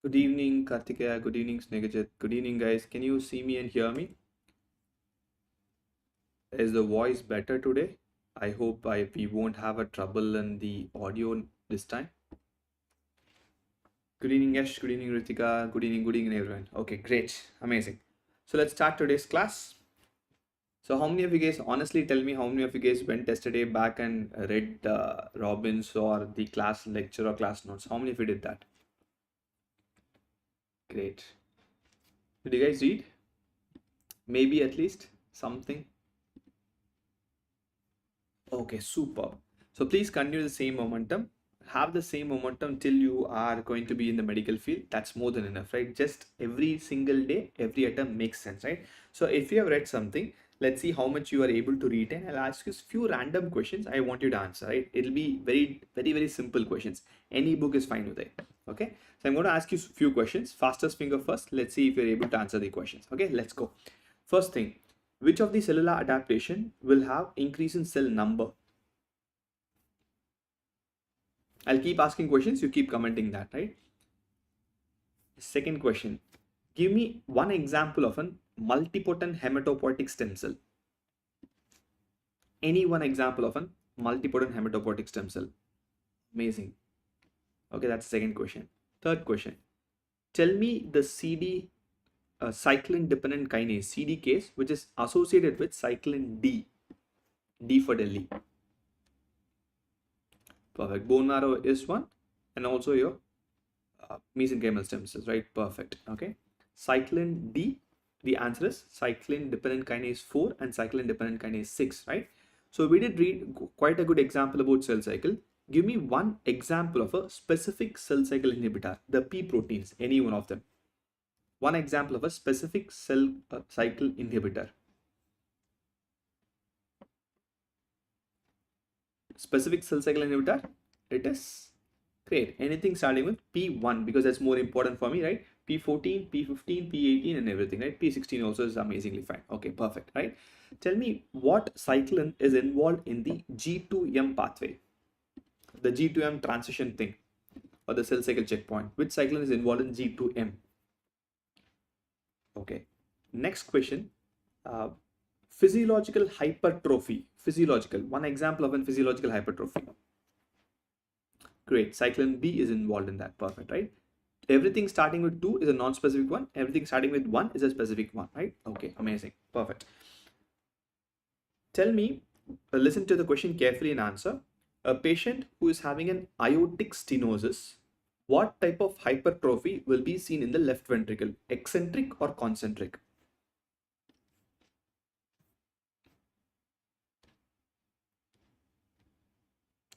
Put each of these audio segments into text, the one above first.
Good evening, Kartikeya. Good evening, Snegajit. Good evening, guys. Can you see me and hear me? Is the voice better today? I hope we won't have a trouble in the audio this time. Good evening, Yash. Good evening, Ritika. Good evening, everyone. Okay, great. Amazing. So let's start today's class. So how many of you guys, honestly tell me how many of you guys went yesterday back and read Robbins or the class lecture or class notes? How many of you did that? Great. Did you guys read? Maybe at least something? Okay, super. So please continue the same momentum. Have the same momentum till you are going to be in the medical field. That's more than enough, right? Just every single day, every item makes sense, right? So if you have read something, let's see how much you are able to retain. I'll ask you a few random questions I want you to answer, right? It'll be very simple questions. Any book is fine with it. Okay. So I'm going to ask you a few questions. Fastest finger first. Let's see if you're able to answer the questions. Okay, let's go. First thing, which of the cellular adaptation will have increase in cell number? I'll keep asking questions, you keep commenting that, right? Second question, give me one example of an multipotent hematopoietic stem cell. Any one example of an multipotent hematopoietic stem cell. Amazing. Okay, that's the second question. Third question, tell me the CD cyclin dependent kinase CDKs which is associated with cyclin D. D for Delhi. Perfect. Bone marrow is one, and also your mesenchymal stem cells, right? Perfect. Okay. Cyclin D, the answer is cyclin dependent kinase 4 and cyclin dependent kinase 6, right? So we did read quite a good example about cell cycle. Give me one example of a specific cell cycle inhibitor, the P proteins, any one of them. One example of a specific cell cycle inhibitor. Specific cell cycle inhibitor, it is great. Anything starting with P1 because that's more important for me, right? P14, P15, P18 and everything, right? P16 also is amazingly fine. Okay, perfect, right? Tell me what cyclin is involved in the G2M pathway, the G2M transition thing or the cell cycle checkpoint. Which cyclin is involved in G2M? Okay, next question. Physiological hypertrophy. Physiological. One example of a physiological hypertrophy. Great. Cyclin B is involved in that. Perfect, right? Everything starting with 2 is a non-specific one. Everything starting with 1 is a specific one, right? Okay, amazing. Perfect. Tell me, listen to the question carefully and answer. A patient who is having an aortic stenosis, what type of hypertrophy will be seen in the left ventricle? Eccentric or concentric?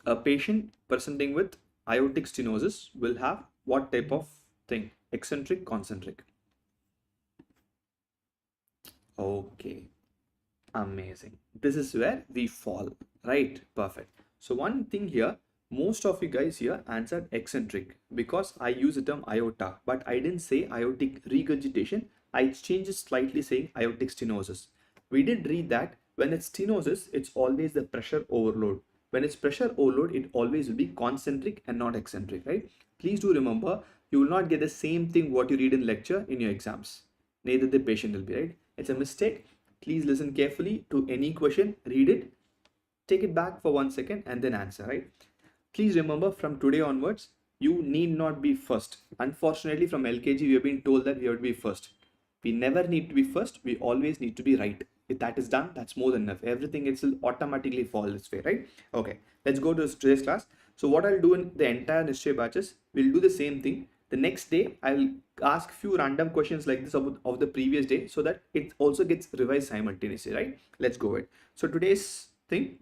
A patient presenting with aortic stenosis will have what type of thing? Eccentric, concentric? Okay, amazing. This is where we fall, right? Perfect. So one thing here, most of you guys here answered eccentric because I use the term aorta, but I didn't say aortic regurgitation. I changed it slightly saying aortic stenosis. We did read that when it's stenosis, it's always the pressure overload. When it's pressure overload, it always will be concentric and not eccentric, right? Please do remember, you will not get the same thing what you read in lecture in your exams. Neither the patient will be, right? It's a mistake. Please listen carefully to any question, read it, take it back for 1 second and then answer, right? Please remember from today onwards, you need not be first. Unfortunately, from LKG, we have been told that we have to be first. We never need to be first. We always need to be right. If that is done, that's more than enough. Everything else will automatically fall this way, right? Okay, let's go to today's class. So what I'll do in the entire Nishchay batches, we'll do the same thing. The next day, I'll ask few random questions like this of the previous day so that it also gets revised simultaneously, right? Let's go ahead. So today's thing,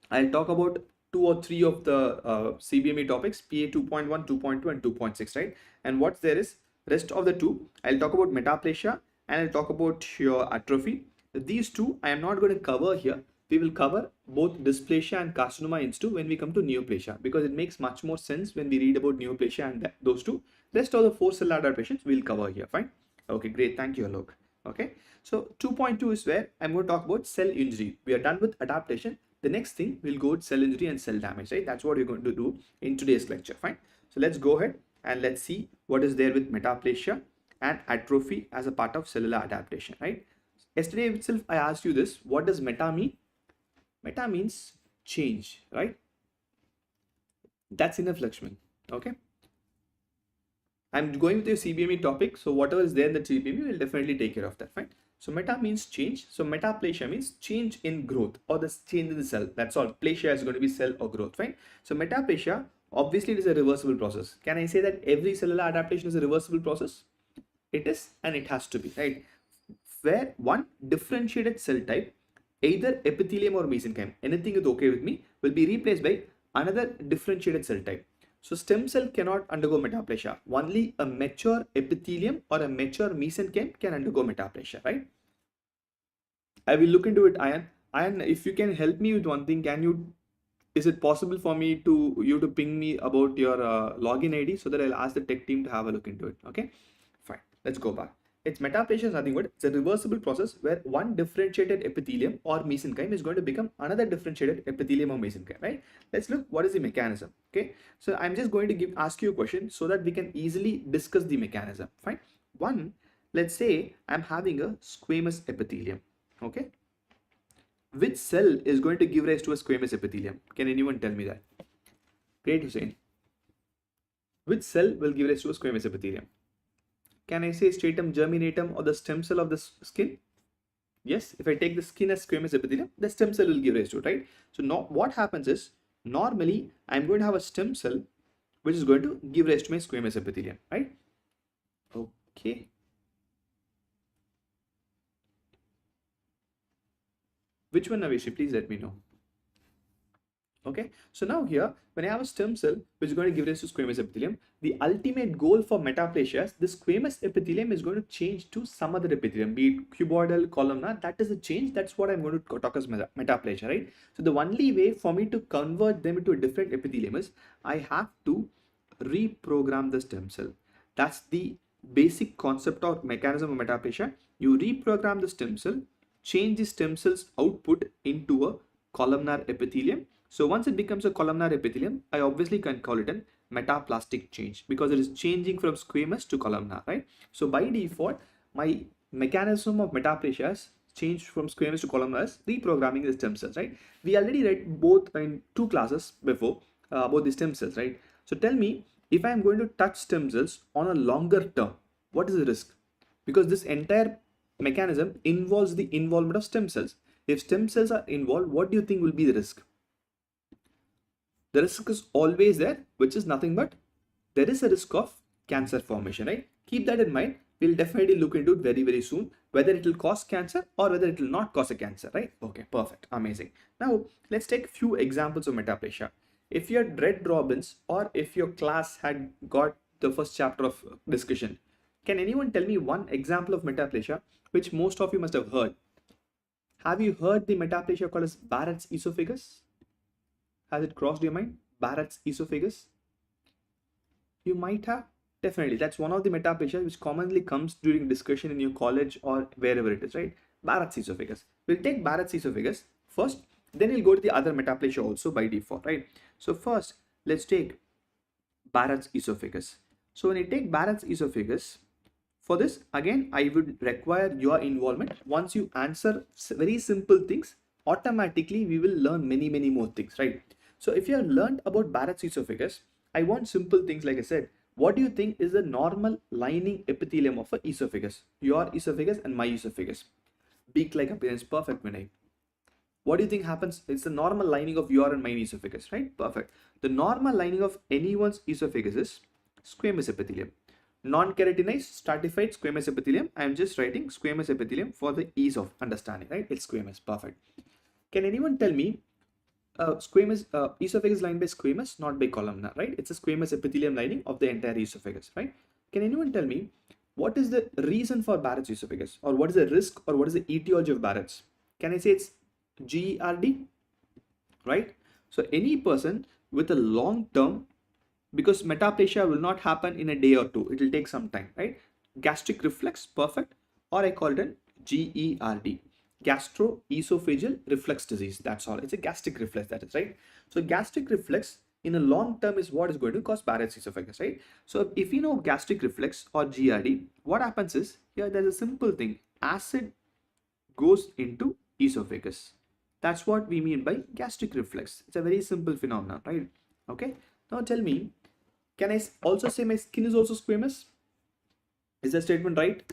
I'll talk about 2 or 3 of the CBME topics, PA 2.1, 2.2 and 2.6, right? And what's there is rest of the 2, I'll talk about metaplasia and I'll talk about your atrophy. These 2 I am not going to cover here. We will cover both dysplasia and carcinoma in 2 when we come to neoplasia because it makes much more sense when we read about neoplasia and those 2. Rest of the 4 cell adaptations we'll cover here, fine? Okay, great, thank you, Alok. Okay, so 2.2 is where I'm going to talk about cell injury. We are done with adaptation. The next thing we'll go with cell injury and cell damage, right? That's what we're going to do in today's lecture, fine? So let's go ahead. and let's see what is there with metaplasia and atrophy as a part of cellular adaptation, right? Yesterday itself I asked you this, what does meta mean? Meta means change, right? That's enough, Lakshman. Okay, I'm going with your CBME topic, so whatever is there in the CBME, we'll definitely take care of that, fine. So meta means change. So metaplasia means change in growth or the change in the cell. That's all. Plasia is going to be cell or growth, fine. So metaplasia, obviously it is a reversible process. Can I say that every cellular adaptation is a reversible process? It is, and it has to be, right? Where one differentiated cell type, either epithelium or mesenchyme, anything is okay with me, will be replaced by another differentiated cell type. So stem cell cannot undergo metaplasia. Only a mature epithelium or a mature mesenchyme can undergo metaplasia, right? I will look into it, Ayan. Ayan, if you can help me with one thing, is it possible for me to ping me about your login ID so that I'll ask the tech team to have a look into it? Okay, fine. Let's go back. Its metaplasia is nothing but it's a reversible process where one differentiated epithelium or mesenchyme is going to become another differentiated epithelium or mesenchyme, right? Let's look what is the mechanism. Okay, so I'm just going to ask you a question so that we can easily discuss the mechanism. Fine. One, let's say I'm having a squamous epithelium. Okay, which cell is going to give rise to a squamous epithelium? Can anyone tell me that? Great, Hussein. Which cell will give rise to a squamous epithelium? Can I say stratum germinatum or the stem cell of the skin? Yes, if I take the skin as squamous epithelium, the stem cell will give rise to it, right? So now what happens is, normally I'm going to have a stem cell which is going to give rise to my squamous epithelium, right? Okay. Which one, Navishi? Please let me know. Okay, so now here, when I have a stem cell which is going to give rise to squamous epithelium, the ultimate goal for metaplasia is the squamous epithelium is going to change to some other epithelium, be it cuboidal, columnar. That is the change. That's what I'm going to talk as metaplasia, right? So the only way for me to convert them into a different epithelium is I have to reprogram the stem cell. That's the basic concept or mechanism of metaplasia. You reprogram the stem cell, change the stem cell's output into a columnar epithelium. So once it becomes a columnar epithelium, I obviously can call it a metaplastic change because it is changing from squamous to columnar, right? So by default, my mechanism of metaplasia is changed from squamous to columnar is reprogramming the stem cells, right? We already read both in 2 classes before about the stem cells, right? So tell me, if I am going to touch stem cells on a longer term, what is the risk? Because this entire mechanism involves the involvement of stem cells. If stem cells are involved, what do you think will be the risk? The risk is always there, which is nothing but there is a risk of cancer formation, right? Keep that in mind. We'll definitely look into it very, very soon, whether it will cause cancer or whether it will not cause a cancer, right? Okay, perfect, amazing. Now, let's take a few examples of metaplasia. If you had read Robbins or if your class had got the first chapter of discussion, can anyone tell me one example of metaplasia which most of you must have heard? Have you heard the metaplasia called as Barat's esophagus? Has it crossed your mind? Barat's esophagus? You might have. Definitely. That's one of the metaplasia which commonly comes during discussion in your college or wherever it is, right? Barat's esophagus. We'll take Barat's esophagus first, then we'll go to the other metaplasia also by default, right? So first, let's take Barat's esophagus. So when you take Barat's esophagus, for this, again, I would require your involvement. Once you answer very simple things, automatically we will learn many, many more things, right? So if you have learned about Barat's esophagus, I want simple things like I said. What do you think is the normal lining epithelium of an esophagus? Your esophagus and my esophagus. Beak-like appearance, perfect, Vinay. What do you think happens? It's the normal lining of your and my esophagus, right? Perfect. The normal lining of anyone's esophagus is squamous epithelium. Non-keratinized stratified squamous epithelium. I am just writing squamous epithelium for the ease of understanding, right? It's squamous, perfect. Can anyone tell me squamous esophagus lined by squamous, not by columnar, right? It's a squamous epithelium lining of the entire esophagus, right? Can anyone tell me what is the reason for Barrett's esophagus, or what is the risk, or what is the etiology of Barrett's? Can I say it's GERD, right? So any person with a long term, because metaplasia will not happen in a day or two, it will take some time, right? Gastric reflux, perfect, or I call it an GERD, gastroesophageal reflux disease. That's all. It's a gastric reflux, that is, right? So gastric reflux in a long term is what is going to cause Barrett's esophagus, right? So if you know gastric reflux or GRD, what happens is here there's a simple thing. Acid goes into esophagus. That's what we mean by gastric reflux. It's a very simple phenomenon, right? Okay. Now tell me, can I also say my skin is also squamous? Is that statement right?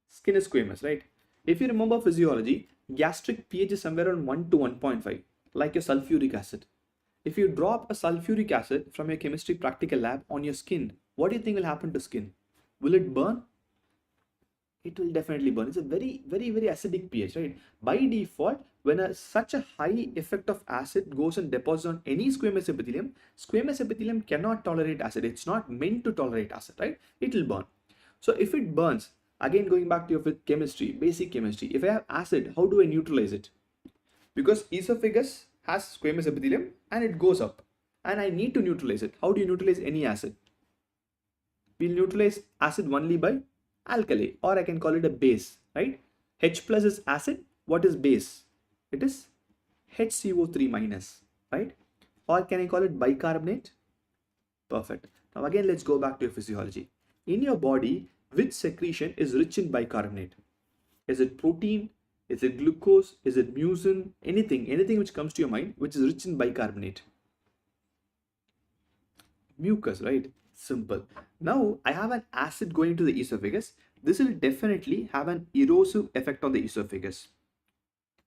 Skin is squamous, right? If you remember physiology, gastric pH is somewhere around 1 to 1.5, like your sulfuric acid. If you drop a sulfuric acid from your chemistry practical lab on your skin, what do you think will happen to skin? Will it burn? It will definitely burn. It's a very acidic pH, right? By default, when such a high effect of acid goes and deposits on any squamous epithelium cannot tolerate acid. It's not meant to tolerate acid, right? It will burn. So if it burns, again going back to your chemistry, basic chemistry, if I have acid, how do I neutralize it? Because esophagus has squamous epithelium and it goes up and I need to neutralize it. How do you neutralize any acid? We'll neutralize acid only by alkali, or I can call it a base, right? H plus is acid. What is base? It is HCO3 minus, right? Or can I call it bicarbonate? Perfect. Now again, let's go back to your physiology. In your body, which secretion is rich in bicarbonate? Is it protein? Is it glucose? Is it mucin? Anything which comes to your mind which is rich in bicarbonate. Mucus, right? Simple. Now I have an acid going to the esophagus. This will definitely have an erosive effect on the esophagus.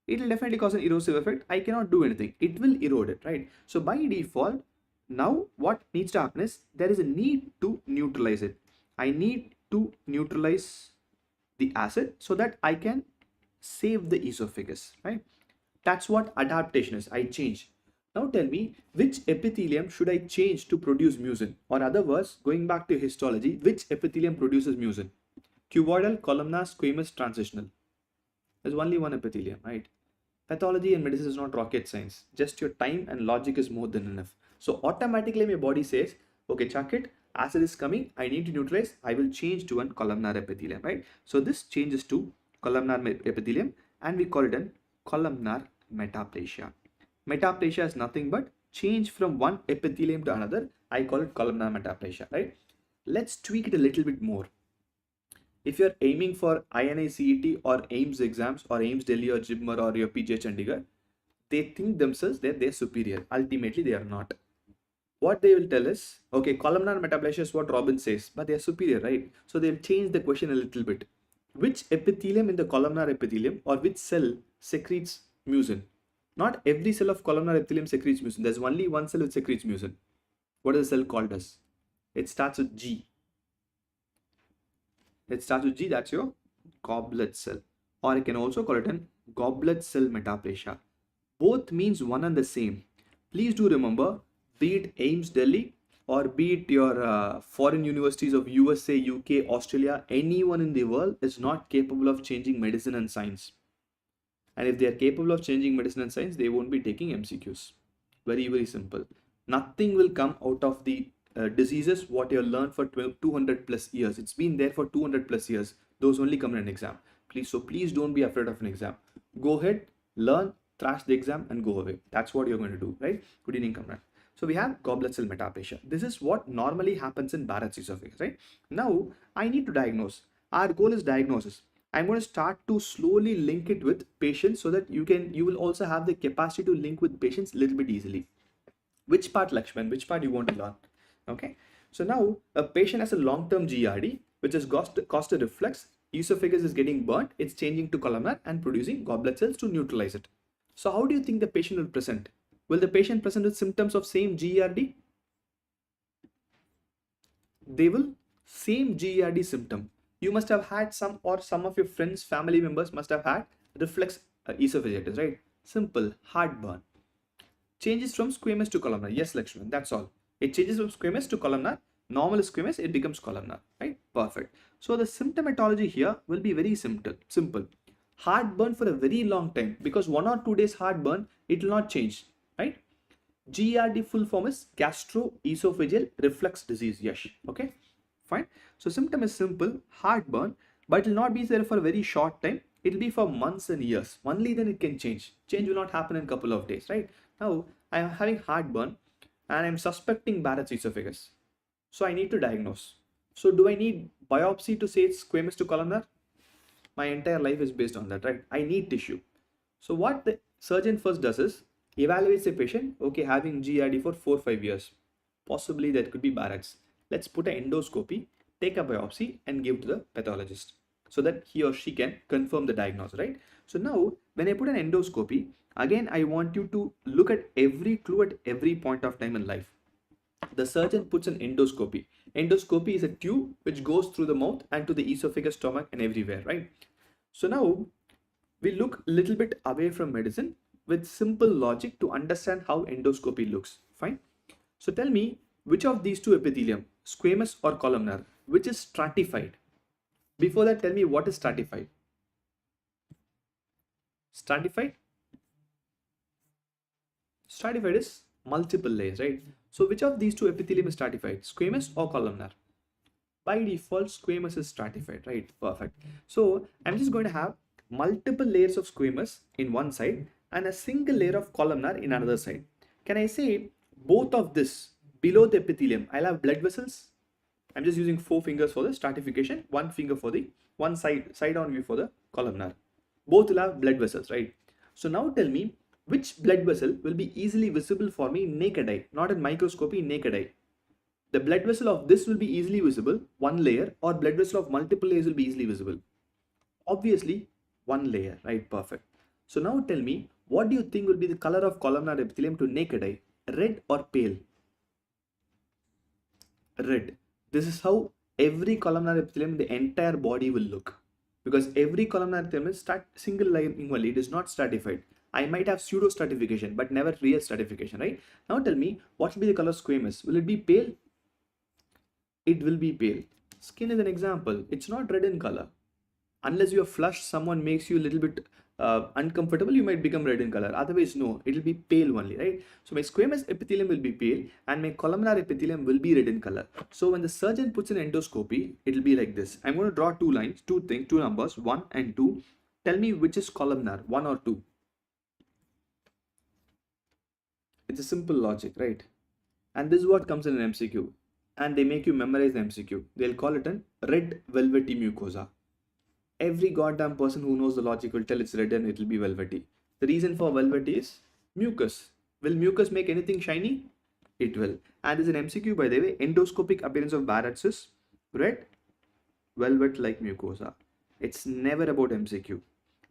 It will definitely cause an erosive effect. I cannot do anything. It will erode it, right? So by default, now what needs to happen is there is a need to neutralize it. I need to neutralize the acid so that I can save the esophagus, right? That's what adaptation is. I change. Now tell me, which epithelium should I change to produce mucin? Or other words, going back to histology, which epithelium produces mucin? Cuboidal, columnar, squamous, transitional. There's only one epithelium, right? Pathology and medicine is not rocket science. Just your time and logic is more than enough. So automatically my body says, okay, chuck it, acid is coming, I need to neutralize, I will change to one columnar epithelium, right? So this changes to columnar epithelium and we call it an columnar metaplasia. Metaplasia is nothing but change from one epithelium to another. I call it columnar metaplasia, right? Let's tweak it a little bit more. If you're aiming for INI-CET or AIMS exams or AIMS Delhi or JIPMER or your PG Chandigarh, they think themselves that they're superior. Ultimately, they are not. What they will tell is, okay, columnar metaplasia is what Robin says, but they're superior, right? So they'll change the question a little bit. Which epithelium in the columnar epithelium or which cell secretes mucin? Not every cell of columnar epithelium secretes mucin. There's only one cell which secretes mucin. What is the cell called as? It starts with G. It starts with G, that's your goblet cell. Or I can also call it an goblet cell metaplasia. Both means one and the same. Please do remember, be it AIMS Delhi or be it your foreign universities of USA, UK, Australia, anyone in the world is not capable of changing medicine and science. And if they are capable of changing medicine and science, they won't be taking MCQs. Very simple. Nothing will come out of the diseases what you have learned for 200 plus years. It's been there for 200 plus years. Those only come in an exam. Please don't be afraid of an exam. Go ahead, learn, trash the exam and go away. That's what you're going to do, right? Good evening, comrade. So we have goblet cell metaplasia. This is what normally happens in Barrett's esophagus, right? Now I need to diagnose. Our goal is diagnosis. I'm going to start to slowly link it with patients so that you will also have the capacity to link with patients a little bit easily. Which part, Lakshman? Which part you want to learn? Okay. So now a patient has a long-term GRD, which has caused a reflux. Esophagus is getting burnt. It's changing to columnar and producing goblet cells to neutralize it. So how do you think the patient will present? Will the patient present with symptoms of same GERD? They will same GERD symptom. You must have had some of your friends, family members must have had reflux esophagitis, right? Simple, heartburn. Changes from squamous to columnar. Yes, Lakshman, that's all. It changes from squamous to columnar. Normal is squamous, it becomes columnar, right? Perfect. So the symptomatology here will be very simple. Heartburn for a very long time, because 1 or 2 days heartburn, it will not change, right? GERD full form is gastroesophageal reflux disease. Yes, okay, fine. So symptom is simple, heartburn, but it will not be there for a very short time. It will be for months and years. Only then it can change. Change will not happen in a couple of days, right? Now I am having heartburn. and I'm suspecting Barrett's esophagus. So I need to diagnose. So do I need biopsy to say it's squamous to columnar? My entire life is based on that, right? I need tissue. So what the surgeon first does is evaluates the patient, okay, having GID for 4-5 years. Possibly that could be Barrett's. Let's put an endoscopy, take a biopsy and give to the pathologist so that he or she can confirm the diagnosis, right? So now when I put an endoscopy, again I want you to look at every clue at every point of time in life. The surgeon puts an endoscopy. Endoscopy is a tube which goes through the mouth and to the esophagus, stomach and everywhere, right? So now we look a little bit away from medicine with simple logic to understand how endoscopy looks. Fine. So tell me which of these two epithelium, squamous or columnar, which is stratified? Before that, tell me what is stratified? Stratified? Stratified is multiple layers, right? So which of these two epithelium is stratified, squamous or columnar? By default, squamous is stratified, right? Perfect. So I'm just going to have multiple layers of squamous in one side and a single layer of columnar in another side. Can I say both of this below the epithelium, I'll have blood vessels? I'm just using 4 fingers for the stratification, 1 finger for the one side on view for the columnar. Both will have blood vessels, right? So now tell me which blood vessel will be easily visible for me naked eye, not in microscopy, naked eye. The blood vessel of this will be easily visible, one layer, or blood vessel of multiple layers will be easily visible. Obviously, one layer, right? Perfect. So now tell me, what do you think will be the color of columnar epithelium to naked eye? Red or pale? Red. This is how every columnar epithelium in the entire body will look. Because every columnar epithelium is single layer only, it is not stratified. I might have pseudo stratification, but never real stratification, right? Now tell me, what will be the color squamous? Will it be pale? It will be pale. Skin is an example. It's not red in color. Unless you are flushed, someone makes you a little bit uncomfortable, you might become red in color. Otherwise, no, it will be pale only, right? So my squamous epithelium will be pale and my columnar epithelium will be red in color. So when the surgeon puts an endoscopy, it will be like this. I'm going to draw two lines, two numbers, 1 and 2. Tell me which is columnar, 1 or 2. It's a simple logic, right? And this is what comes in an MCQ. And they make you memorize the MCQ. They'll call it a red velvety mucosa. Every goddamn person who knows the logic will tell it's red and it will be velvety. The reason for velvety is mucus. Will mucus make anything shiny? It will. And as an MCQ, by the way, endoscopic appearance of Barrett's is red, velvet-like mucosa. It's never about MCQ.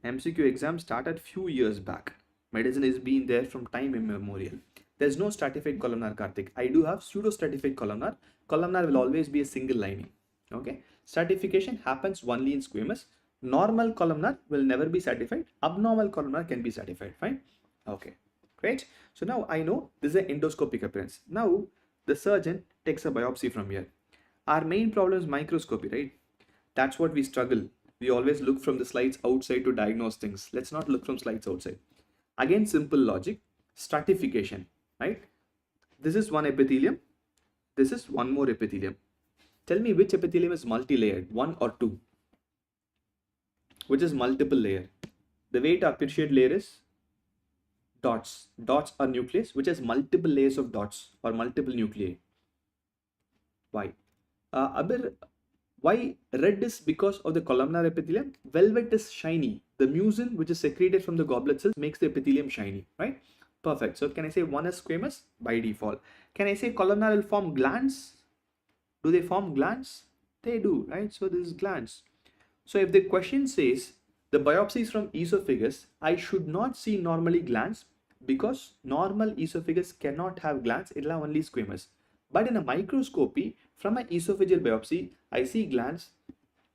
MCQ exam started few years back. Medicine has been there from time immemorial. There's no stratified columnar, Karthik. I do have pseudo-stratified columnar. Columnar will always be a single lining. Okay. Stratification happens only in squamous. Normal columnar will never be stratified. Abnormal columnar can be stratified. Fine. Okay. Great. So now I know this is an endoscopic appearance. Now the surgeon takes a biopsy from here. Our main problem is microscopy, right? That's what we struggle. We always look from the slides outside to diagnose things. Let's not look from slides outside. Again, simple logic. Stratification, right? This is one epithelium. This is one more epithelium. Tell me which epithelium is multi-layered, 1 or 2? Which is multiple layer? The way to appreciate layer is dots. Dots are nucleus, which has multiple layers of dots or multiple nuclei. Why? Abir, why red is because of the columnar epithelium? Velvet is shiny. The mucin, which is secreted from the goblet cells, makes the epithelium shiny, right? Perfect. So can I say one is squamous? By default. Can I say columnar will form glands? Do they form glands? They do, right? So this is glands. So if the question says the biopsy is from esophagus, I should not see normally glands because normal esophagus cannot have glands. It will have only squamous. But in a microscopy, from an esophageal biopsy, I see glands.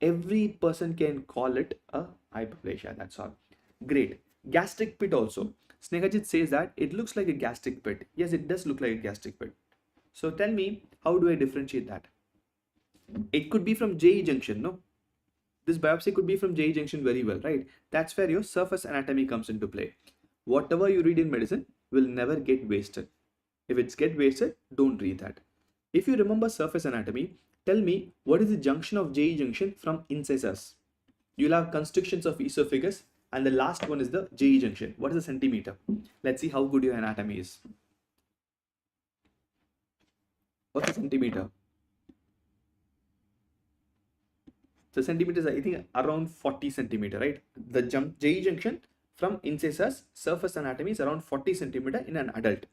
Every person can call it a hyperplasia. That's all. Great. Gastric pit also. Snehajit says that it looks like a gastric pit. Yes, it does look like a gastric pit. So tell me, how do I differentiate that? It could be from JE junction, no? This biopsy could be from JE junction very well, right? That's where your surface anatomy comes into play. Whatever you read in medicine will never get wasted. If it's get wasted, don't read that. If you remember surface anatomy, tell me what is the junction of JE junction from incisors? You'll have constrictions of esophagus and the last one is the JE junction. What is a centimeter? Let's see how good your anatomy is. What's a centimeter? So centimeters, I think around 40 centimeter, right? The J junction from incisors surface anatomy is around 40 centimeter in an adult.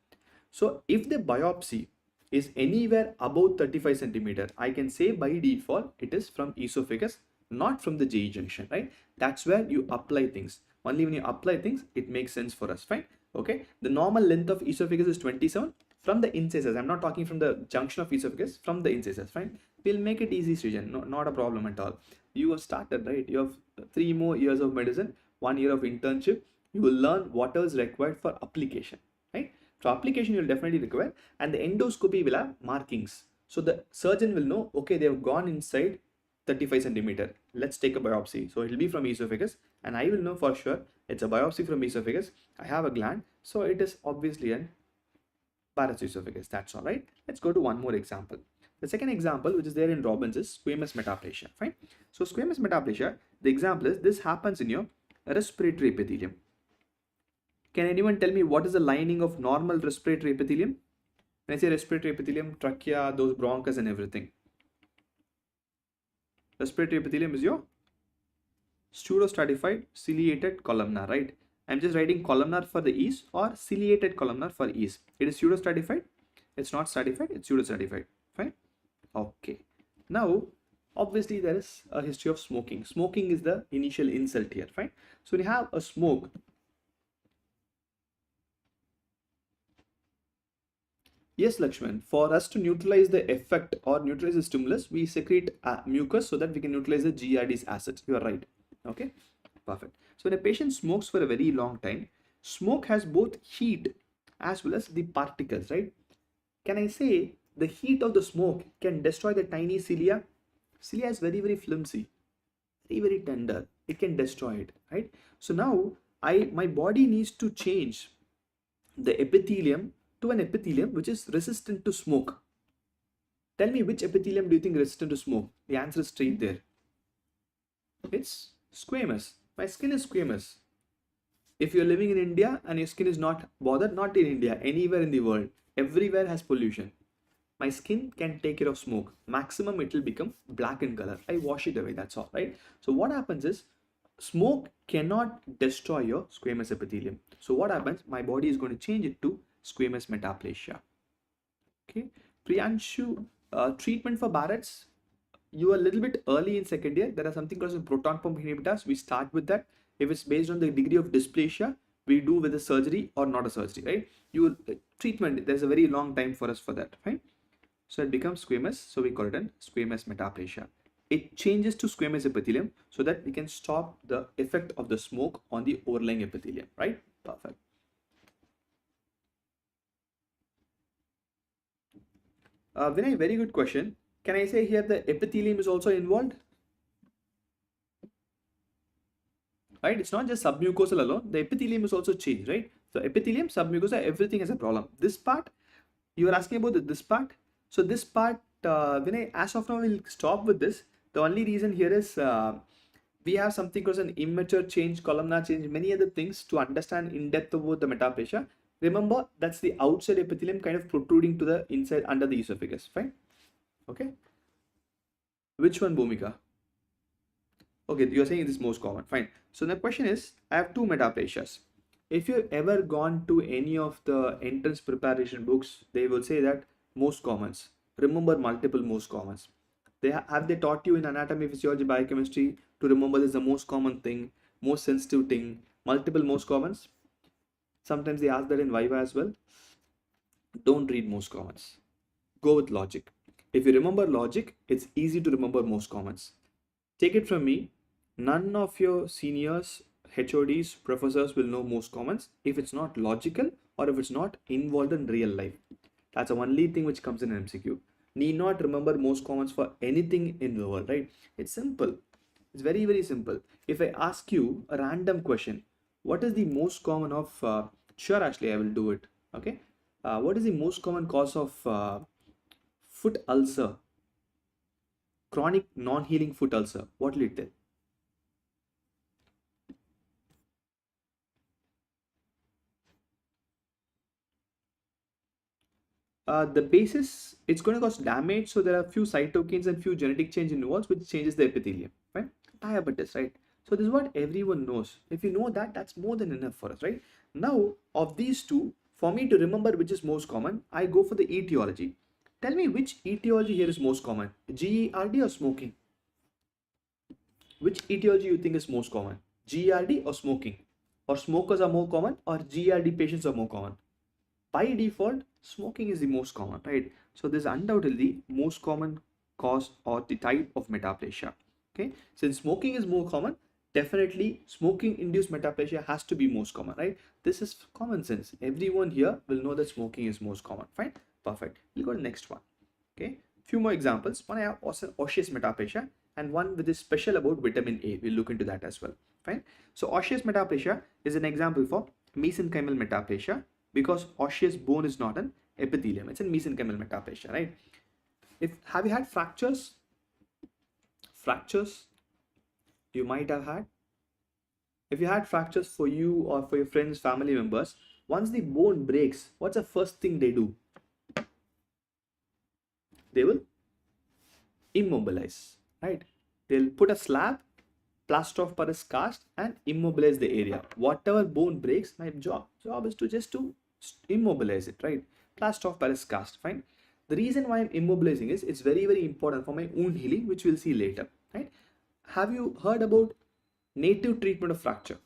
So if the biopsy is anywhere above 35 centimeter, I can say by default it is from esophagus, not from the J junction, right? That's where you apply things. Only when you apply things, it makes sense for us, fine? Okay. The normal length of esophagus is 27 from the incisors. I'm not talking from the junction of esophagus, from the incisors, fine? We'll make it easy, Srijan. No, not a problem at all. You have started, right? You have 3 more years of medicine, 1 year of internship. You will learn what is required for application, right? For application, you'll definitely require, and the endoscopy will have markings. So the surgeon will know, okay, they have gone inside 35 centimeter. Let's take a biopsy. So it'll be from esophagus, and I will know for sure it's a biopsy from esophagus. I have a gland, so it is obviously an Barat Esophagus. That's all right. Let's go to one more example. The second example, which is there in Robbins, is squamous metaplasia. Fine. So squamous metaplasia, the example is this happens in your respiratory epithelium. Can anyone tell me what is the lining of normal respiratory epithelium? When I say respiratory epithelium, trachea, those bronchus and everything. Respiratory epithelium is your pseudostratified ciliated columnar, right? I'm just writing columnar for the ease or ciliated columnar for ease. It is pseudostratified. It's not stratified, it's pseudostratified. Fine. Okay. Now, obviously, there is a history of smoking. Smoking is the initial insult here. Fine. So, when you have a smoke, yes, Lakshman, for us to neutralize the effect or neutralize the stimulus, we secrete mucus so that we can neutralize the GRD's acid. You are right. Okay. Perfect. So, when a patient smokes for a very long time, smoke has both heat as well as the particles, right? Can I say the heat of the smoke can destroy the tiny cilia? Cilia is very, very flimsy, very, very tender. It can destroy it, right? So now my body needs to change the epithelium to an epithelium which is resistant to smoke. Tell me, which epithelium do you think is resistant to smoke? The answer is straight there. It's squamous. My skin is squamous. If you're living in India and your skin is not bothered, not in India, anywhere in the world, everywhere has pollution. My skin can take care of smoke. Maximum it will become black in color. I wash it away, that's all, right? So what happens is smoke cannot destroy your squamous epithelium. So what happens? My body is going to change it to squamous metaplasia. Okay, Priyanshu, treatment for Barrett's, you are a little bit early in second year. There are something called proton pump inhibitors. We start with that. If it's based on the degree of dysplasia, we do with a surgery or not a surgery, right? You treatment, there's a very long time for us for that, right? So it becomes squamous, so we call it an squamous metaplasia. It changes to squamous epithelium so that we can stop the effect of the smoke on the overlying epithelium, right? Perfect. Vinay, very good question. Can I say here the epithelium is also involved? Right? It's not just submucosal alone. The epithelium is also changed, right? So epithelium, submucosa, everything has a problem. This part, you are asking about this part. So this part, Vinay, as of now, we'll stop with this. The only reason here is we have something called an immature change, columnar change, many other things to understand in depth about the metaplasia. Remember, that's the outside epithelium kind of protruding to the inside under the esophagus, fine? Okay. Which one, Bhumika? Okay, you're saying this is most common, fine. So the question is, I have two metaplasias. If you've ever gone to any of the entrance preparation books, they will say that most commons. Remember multiple most commons. Have they taught you in anatomy, physiology, biochemistry to remember this is the most common thing, most sensitive thing, multiple most commons? Sometimes they ask that in Viva as well. Don't read most commons. Go with logic. If you remember logic, it's easy to remember most commons. Take it from me, none of your seniors, HODs, professors will know most commons if it's not logical or if it's not involved in real life. That's the only thing which comes in an MCQ. Need not remember most commons for anything in the world, right? It's simple. It's very, very simple. If I ask you a random question, what is the most common of, sure, Ashley, I will do it. Okay. What is the most common cause of foot ulcer? Chronic non-healing foot ulcer. What will it tell? the basis, it's going to cause damage. So there are few cytokines and few genetic change involved, which changes the epithelium, right? Diabetes, right? So this is what everyone knows. If you know that, that's more than enough for us, right? Now, of these two, for me to remember which is most common, I go for the etiology. Tell me which etiology here is most common, GERD or smoking? Which etiology you think is most common, GERD or smoking? Or smokers are more common, or GERD patients are more common? By default, smoking is the most common, right? So this is undoubtedly most common cause or the type of metaplasia. Okay, since smoking is more common, definitely smoking induced metaplasia has to be most common, right? This is common sense. Everyone here will know that smoking is most common. Fine, perfect. We'll go to the next one. Okay, few more examples. One I have osseous metaplasia, and one with is special about vitamin A. We'll look into that as well. Fine. So osseous metaplasia is an example for mesenchymal metaplasia, because osseous bone is not an epithelium, it's a mesenchymal metaplasia, right? Have you had fractures? Fractures you might have had. If you had fractures for you or for your friends, family members, once the bone breaks, what's the first thing they do? They will immobilize, right? They'll put a slab, plaster of Paris cast, and immobilize the area. Whatever bone breaks, my job is to immobilize it, right? Plaster of Paris cast, fine. The reason why I'm immobilizing is it's very, very important for my wound healing, which we'll see later, right? Have you heard about native treatment of fracture?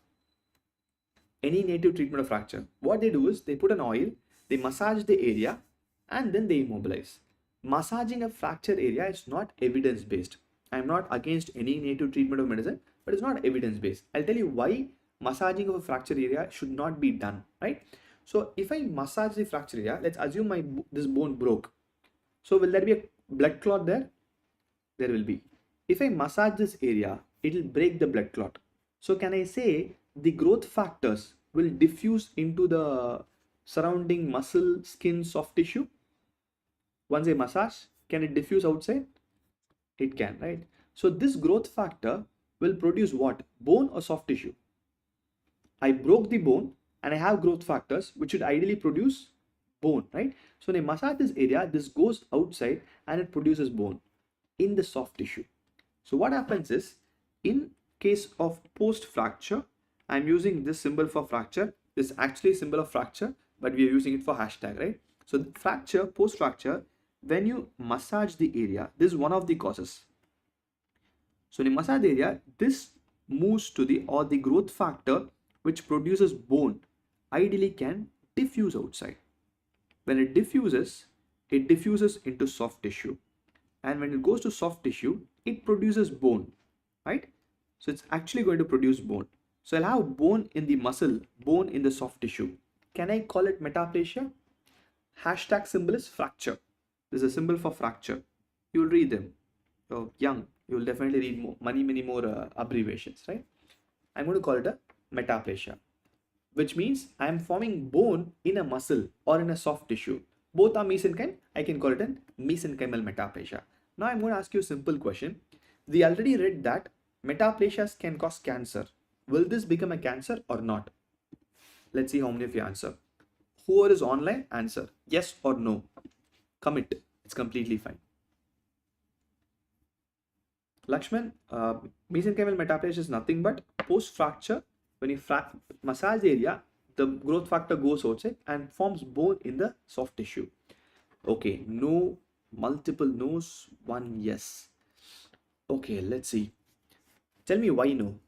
Any native treatment of fracture, what they do is they put an oil, they massage the area, and then they immobilize. Massaging a fracture area is not evidence based. I'm not against any native treatment of medicine, but it's not evidence based. I'll tell you why massaging of a fracture area should not be done, right? So if I massage the fracture area, let's assume this bone broke. So will there be a blood clot there? There will be. If I massage this area, it will break the blood clot. So can I say the growth factors will diffuse into the surrounding muscle, skin, soft tissue? Once I massage, can it diffuse outside? It can, right? So this growth factor will produce what? Bone or soft tissue? I broke the bone and I have growth factors which should ideally produce bone, right? So when I massage this area, this goes outside and it produces bone in the soft tissue. So what happens is, in case of post fracture, I'm using this symbol for fracture. This is actually a symbol of fracture, but we are using it for hashtag, right? So the fracture, post fracture, when you massage the area, this is one of the causes. So when you massage the area, this moves to the growth factor which produces bone ideally can diffuse outside. When it diffuses into soft tissue, and when it goes to soft tissue, it produces bone, right? So it's actually going to produce bone. So I'll have bone in the muscle, bone in the soft tissue. Can I call it metaplasia? Hashtag symbol is fracture. This is a symbol for fracture. You'll read them. You're young, you'll definitely read many more abbreviations, right? I'm going to call it a metaplasia, which means I am forming bone in a muscle or in a soft tissue. Both are mesenchymal. I can call it a mesenchymal metaplasia. Now I'm going to ask you a simple question. We already read that metaplasias can cause cancer. Will this become a cancer or not? Let's see how many of you answer. Whoever is online, answer yes or no. Commit. It's completely fine. Lakshman, mesenchymal metaplasia is nothing but post fracture. When you massage the area, the growth factor goes outside and forms bone in the soft tissue. Okay, no, multiple no's, one yes. Okay, let's see. Tell me why no.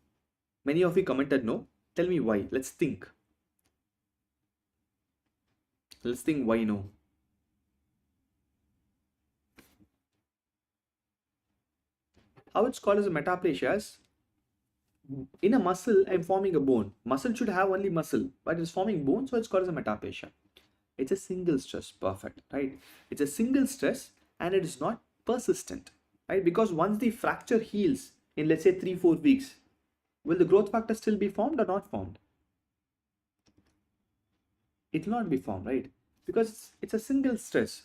Many of you commented no. Tell me why. Let's think. Let's think why no. How it's called as a metaplasia is, in a muscle, I'm forming a bone. Muscle should have only muscle, but it's forming bone, so it's called as a metaplasia. It's a single stress, perfect, right? It's a single stress and it is not persistent, right? Because once the fracture heals in, let's say, 3-4 weeks, will the growth factor still be formed or not formed? It will not be formed, right? Because it's a single stress.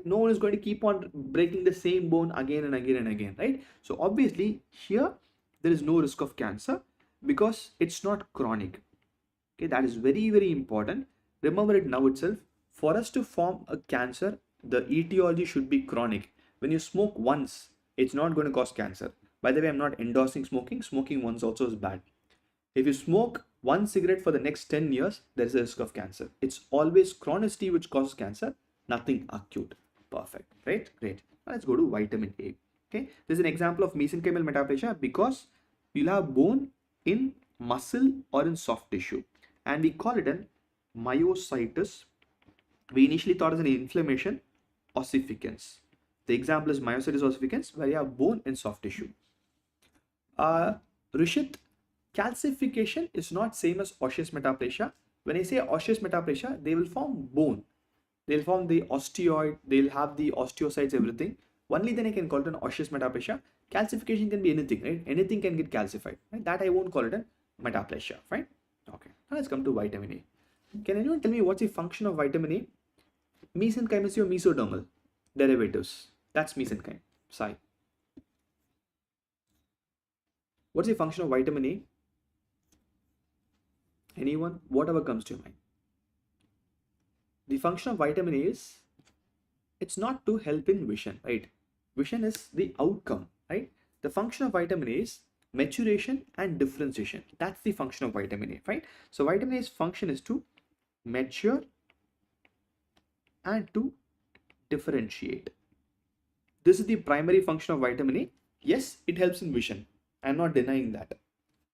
No one is going to keep on breaking the same bone again and again and again, right? So obviously here there is no risk of cancer because it's not chronic. Okay, that is very, very important. Remember it now itself. For us to form a cancer, the etiology should be chronic. When you smoke once, it's not going to cause cancer. By the way, I'm not endorsing smoking. Smoking once also is bad. If you smoke one cigarette for the next 10 years, there is a risk of cancer. It's always chronicity which causes cancer, nothing acute. Perfect, right? Great. Now let's go to vitamin A. Okay, this is an example of mesenchymal metaplasia because you'll have bone in muscle or in soft tissue, and we call it an myositis. We initially thought as an inflammation ossificans. The example is myositis ossificans, where you have bone in soft tissue. Rishit, calcification is not same as osseous metaplasia. When I say osseous metaplasia, they will form bone. They'll form the osteoid, they'll have the osteocytes, everything. Only then I can call it an osseous metaplasia. Calcification can be anything, right? Anything can get calcified, right? That I won't call it a metaplasia, fine? Okay, now let's come to vitamin A. Can anyone tell me what's the function of vitamin A? Mesenchyme is your mesodermal derivatives. That's mesenchyme. Sai. What's the function of vitamin A? Anyone? Whatever comes to your mind. The function of vitamin A is, it's not to help in vision, right? Vision is the outcome, right? The function of vitamin A is maturation and differentiation. That's the function of vitamin A, right? So vitamin A's function is to mature and to differentiate. This is the primary function of vitamin A. Yes, it helps in vision. I'm not denying that.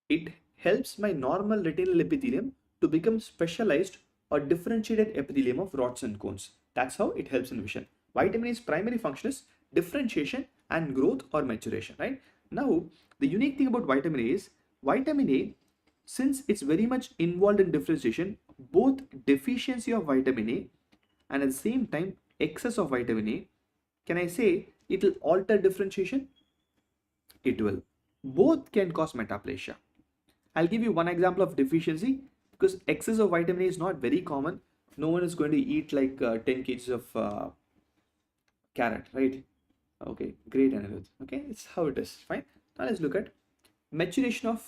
It helps my normal retinal epithelium to become specialized or differentiated epithelium of rods and cones. That's how it helps in vision. Vitamin A's primary function is differentiation and growth or maturation, right? Now, the unique thing about vitamin A is, vitamin A, since it's very much involved in differentiation, both deficiency of vitamin A and at the same time excess of vitamin A, can I say it will alter differentiation? It will. Both can cause metaplasia. I'll give you one example of deficiency, because excess of vitamin A is not very common. No one is going to eat like 10 kgs of carrot, right? Okay, great, Anirudh. Okay, it's how it is. Fine. Now let's look at maturation of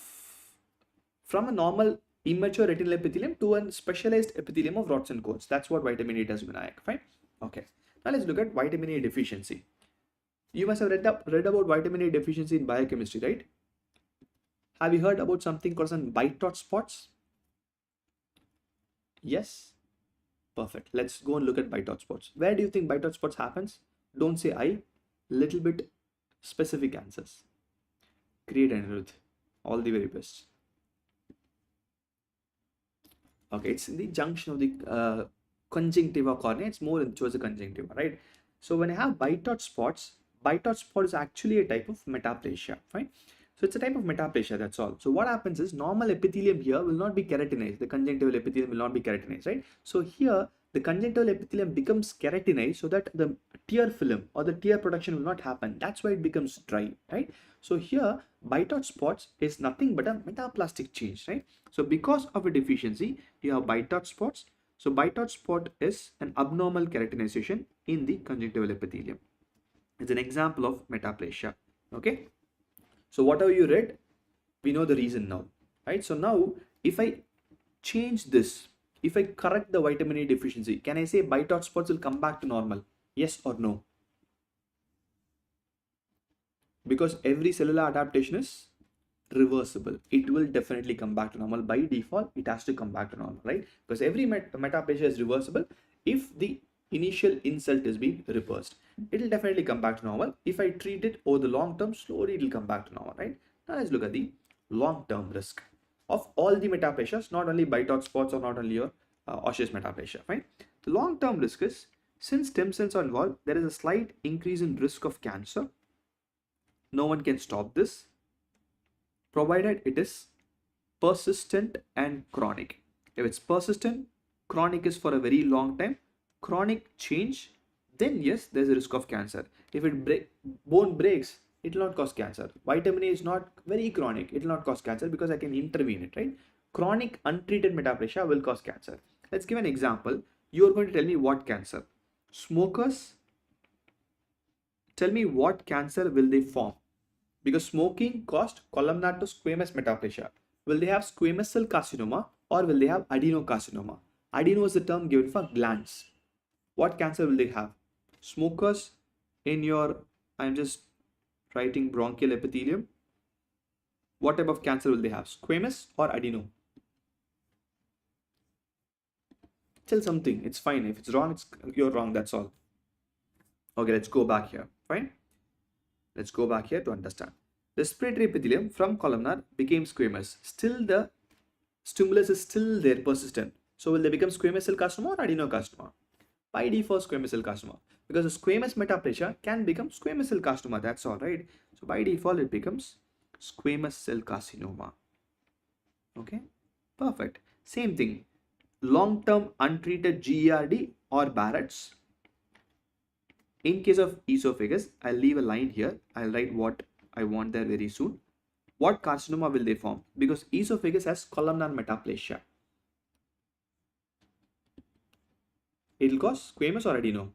from a normal immature retinal epithelium to a specialized epithelium of rods and cones. That's what vitamin A does, Vinayak. Fine. Okay. Now let's look at vitamin A deficiency. You must have read about vitamin A deficiency in biochemistry, right? Have you heard about something called bite dot spots? Yes. Perfect. Let's go and look at bite dot spots. Where do you think bite dot spots happens? Don't say I. Little bit specific answers. Great, Anirudh. All the very best. Okay, it's in the junction of the conjunctiva cornea. It's more towards the conjunctiva, right? So when I have bite dot spots is actually a type of metaplasia, fine? So it's a type of metaplasia, that's all. So what happens is, normal epithelium here will not be keratinized. The conjunctival epithelium will not be keratinized, right? So here, the conjunctival epithelium becomes keratinized so that the tear film or the tear production will not happen. That's why it becomes dry, right? So here, bite dot spots is nothing but a metaplastic change, right? So because of a deficiency, you have bite dot spots. So bite dot spot is an abnormal keratinization in the conjunctival epithelium. It's an example of metaplasia, okay? So whatever you read, we know the reason now, right? So now, if I change this, if I correct the vitamin A deficiency, can I say bite dot spots will come back to normal? Yes or no? Because every cellular adaptation is reversible. It will definitely come back to normal. By default, it has to come back to normal, right? Because every metaplasia is reversible if the initial insult is being reversed. It will definitely come back to normal. If I treat it over the long term, slowly it will come back to normal, right? Now let's look at the long-term risk of all the metaplasias, not only bite dot spots or not only your osseous metaplasia, fine? The long-term risk is, since stem cells are involved, there is a slight increase in risk of cancer. No one can stop this, provided it is persistent and chronic. If it's persistent, chronic is for a very long time, chronic change, then yes, there's a risk of cancer. If bone breaks, it will not cause cancer. Vitamin A is not very chronic, it will not cause cancer because I can intervene it, right? Chronic untreated metaplasia will cause cancer. Let's give an example. You are going to tell me what cancer. Smokers, tell me what cancer will they form? Because smoking caused columnar to squamous metaplasia. Will they have squamous cell carcinoma or will they have adenocarcinoma? Adeno is the term given for glands. What cancer will they have? Smokers in your, I'm just writing bronchial epithelium. What type of cancer will they have? Squamous or adeno? Tell something. It's fine. If it's wrong, you're wrong. That's all. Okay, let's go back here. Fine. Let's go back here to understand. Respiratory epithelium from columnar became squamous. Still the stimulus is still there, persistent. So will they become squamous cell carcinoma or adenocarcinoma? By default, squamous cell carcinoma. Because the squamous metaplasia can become squamous cell carcinoma. That's all, right? So by default, it becomes squamous cell carcinoma. Okay, perfect. Same thing. Long-term untreated GERD or Barrett's. In case of esophagus, I'll leave a line here. I'll write what I want there very soon. What carcinoma will they form? Because esophagus has columnar metaplasia. It'll cause squamous or adeno?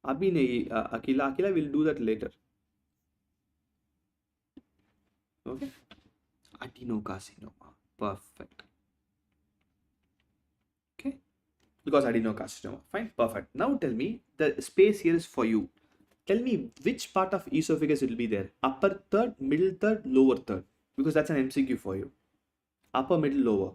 Abhi nahi, Akila will do that later. Okay. Adenocarcinoma. Perfect. Okay. Because adenocarcinoma. Fine. Perfect. Now tell me, the space here is for you. Tell me which part of esophagus will be there. Upper third, middle third, lower third. Because that's an MCQ for you. Upper, middle, lower.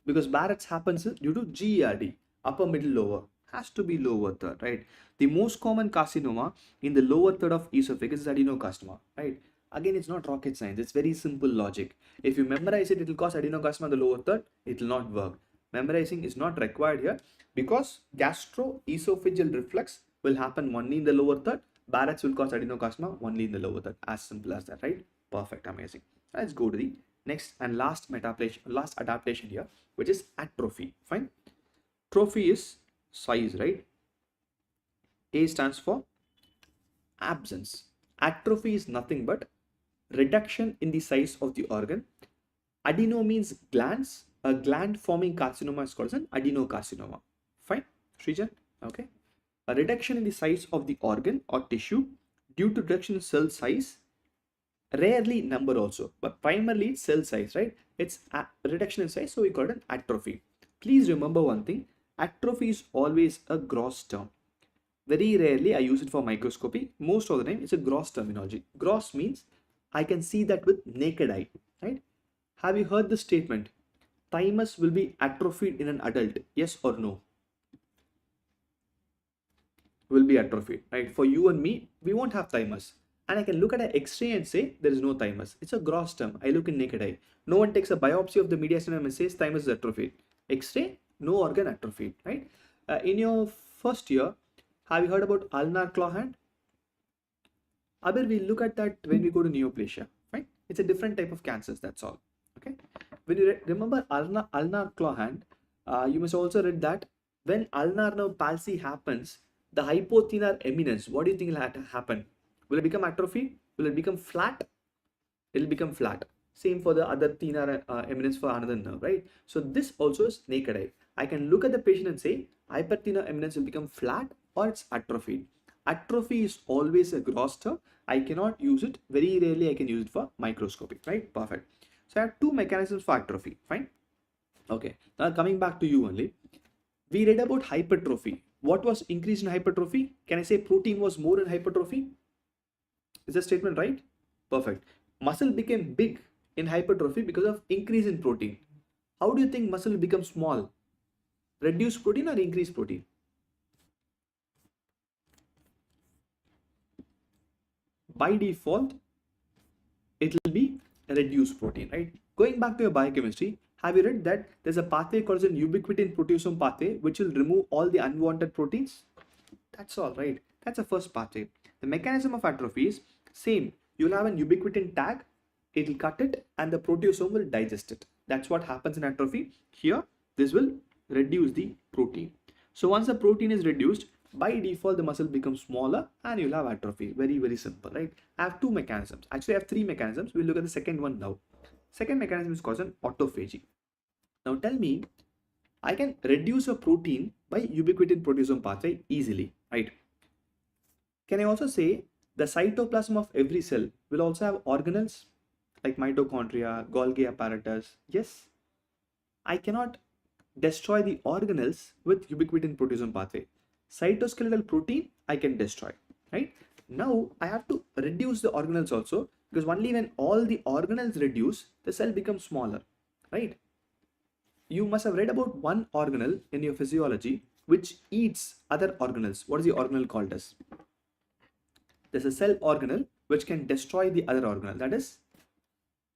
Because Barrett's happens due to GERD. Upper, middle, lower. Has to be lower third, right? The most common carcinoma in the lower third of esophagus is adenocarcinoma, right? Again, it's not rocket science. It's very simple logic. If you memorize it, it will cause adenocarcinoma in the lower third. It will not work. Memorizing is not required here because gastroesophageal reflux will happen only in the lower third. Barrett's will cause adenocarcinoma only in the lower third. As simple as that, right? Perfect, amazing. Let's go to the next and last adaptation here, which is atrophy. Fine. Trophy is size, right? A stands for absence. Atrophy is nothing but reduction in the size of the organ. Adeno means glands. A gland forming carcinoma is called an adenocarcinoma. Fine, Srijan. Okay. A reduction in the size of the organ or tissue due to reduction in cell size. Rarely number also, but primarily it's cell size, right? It's a reduction in size, so we call it an atrophy. Please remember one thing. Atrophy is always a gross term. Very rarely I use it for microscopy. Most of the time it's a gross terminology. Gross means I can see that with naked eye, right? Have you heard the statement? Thymus will be atrophied in an adult. Yes or no? Will be atrophied, right? For you and me, we won't have thymus. And I can look at an X-ray and say there is no thymus. It's a gross term. I look in naked eye. No one takes a biopsy of the mediastinum and says thymus is atrophied. X-ray, no organ atrophied, right? In your first year, have you heard about ulnar claw hand? Abir, we look at that when we go to neoplasia, right? It's a different type of cancers, that's all. Okay. When you remember ulnar claw hand, you must also read that when ulnar nerve palsy happens, the hypothenar eminence, what do you think will happen? Will it become atrophy? Will it become flat? It will become flat. Same for the other thenar eminence for another nerve, right? So this also is naked eye. I can look at the patient and say hyperthenar eminence will become flat or it's atrophy. Atrophy is always a gross term. I cannot use it. Very rarely I can use it for microscopy, right? Perfect. So I have two mechanisms for atrophy. Fine. Okay. Now coming back to you only. We read about hypertrophy. What was increased in hypertrophy? Can I say protein was more in hypertrophy? Is the statement right? Perfect. Muscle became big in hypertrophy because of increase in protein. How do you think muscle will become small? Reduce protein or increase protein? By default, it will be reduced protein, right? Going back to your biochemistry, have you read that there's a pathway called an ubiquitin proteasome pathway which will remove all the unwanted proteins? That's all, right? That's the first pathway. The mechanism of atrophy is same. You'll have an ubiquitin tag, it'll cut it and the proteasome will digest it. That's what happens in atrophy. Here, this will reduce the protein. So once the protein is reduced, by default the muscle becomes smaller and you'll have atrophy. Very, very simple, right? I have two mechanisms. Actually, I have three mechanisms. We'll look at the second one now. Second mechanism is called an autophagy. Now tell me, I can reduce a protein by ubiquitin proteasome pathway easily, right? Can I also say the cytoplasm of every cell will also have organelles like mitochondria, Golgi apparatus? Yes. I cannot destroy the organelles with ubiquitin proteasome pathway. Cytoskeletal protein I can destroy, right? Now I have to reduce the organelles also, because only when all the organelles reduce, the cell becomes smaller, right? You must have read about one organelle in your physiology which eats other organelles. What is the organelle called as? There's a cell organelle which can destroy the other organelle, that is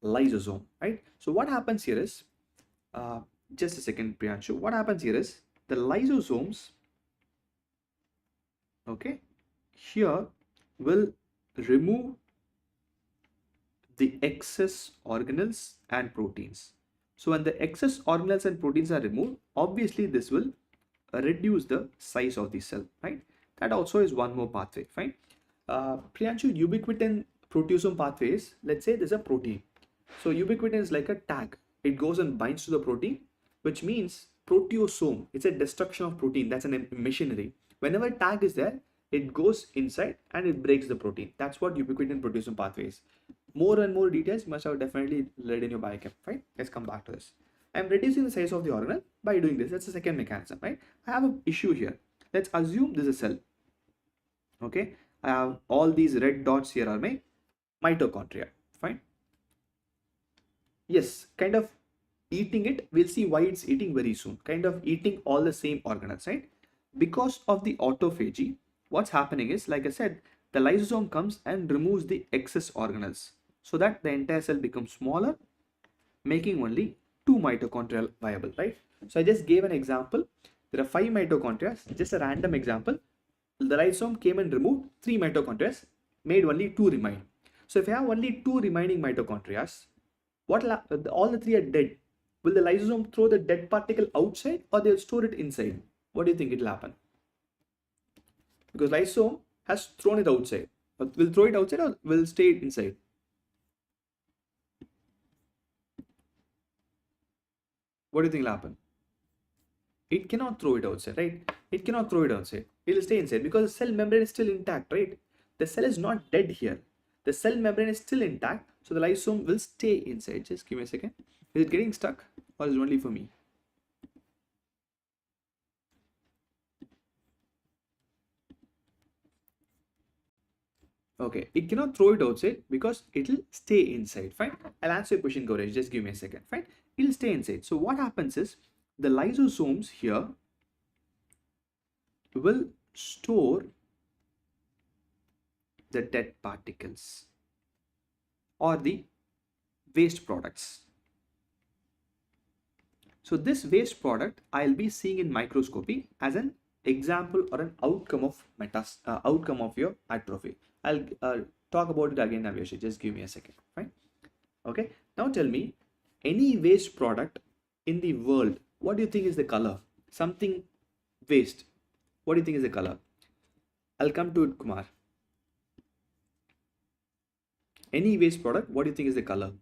lysosome, right? So what happens here is, just a second, Priyanshu. What happens here is the lysosomes, okay, here will remove the excess organelles and proteins. So when the excess organelles and proteins are removed, obviously this will reduce the size of the cell, right? That also is one more pathway, fine. Priyanshu, ubiquitin proteasome pathways, let's say there's a protein. So ubiquitin is like a tag. It goes and binds to the protein, which means proteasome, it's a destruction of protein. That's a machinery. Whenever tag is there, it goes inside and it breaks the protein. That's what ubiquitin proteasome pathway is. More and more details you must have definitely read in your biochem, right? Let's come back to this. I'm reducing the size of the organelle by doing this. That's the second mechanism, right? I have an issue here. Let's assume this is a cell. Okay, I have all these red dots here are my mitochondria. Fine. Yes, kind of eating it. We'll see why it's eating very soon. Kind of eating all the same organelles, right? Because of the autophagy, what's happening is, like I said, the lysosome comes and removes the excess organelles so that the entire cell becomes smaller, making only 2 mitochondria viable, right? So I just gave an example. There are 5 mitochondria, just a random example. The lysosome came and removed 3 mitochondria, made only 2 remain. So if I have only 2 remaining mitochondria, all the 3 are dead. Will the lysosome throw the dead particle outside or they'll store it inside? What do you think it will happen? Because lysosome has thrown it outside. But will throw it outside or will stay inside? What do you think will happen? It cannot throw it outside, right? It cannot throw it outside. It will stay inside because the cell membrane is still intact, right? The cell is not dead here. The cell membrane is still intact, so the lysosome will stay inside. Just give me a second. Is it getting stuck or is it only for me? Okay, it cannot throw it outside because it will stay inside. Fine. I'll answer your question, Gaurav. Just give me a second. Fine. It will stay inside. So what happens is the lysosomes here will store the dead particles or the waste products. So this waste product I'll be seeing in microscopy as an example or an outcome of your atrophy. I'll talk about it again, Navyashi. Just give me a second. Fine. Okay. Now tell me, any waste product in the world, what do you think is the color? Something waste. What do you think is the color? I'll come to it, Kumar. Any waste product, what do you think is the color?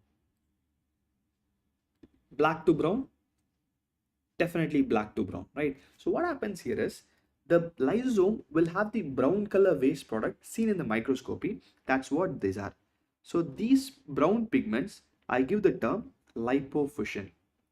Black to brown? Definitely black to brown, right? So what happens here is the lysosome will have the brown color waste product seen in the microscopy. That's what these are. So these brown pigments, I give the term lipofuscin.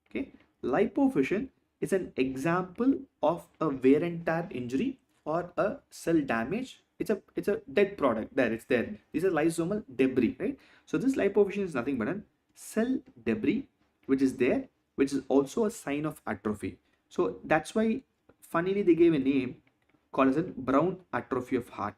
Okay, lipofuscin is an example of a wear and tear injury or a cell damage. It's a dead product there. It's there. These are lysosomal debris, right? So this lipofuscin is nothing but a cell debris which is there, which is also a sign of atrophy. So that's why, funnily, they gave a name called as a brown atrophy of heart.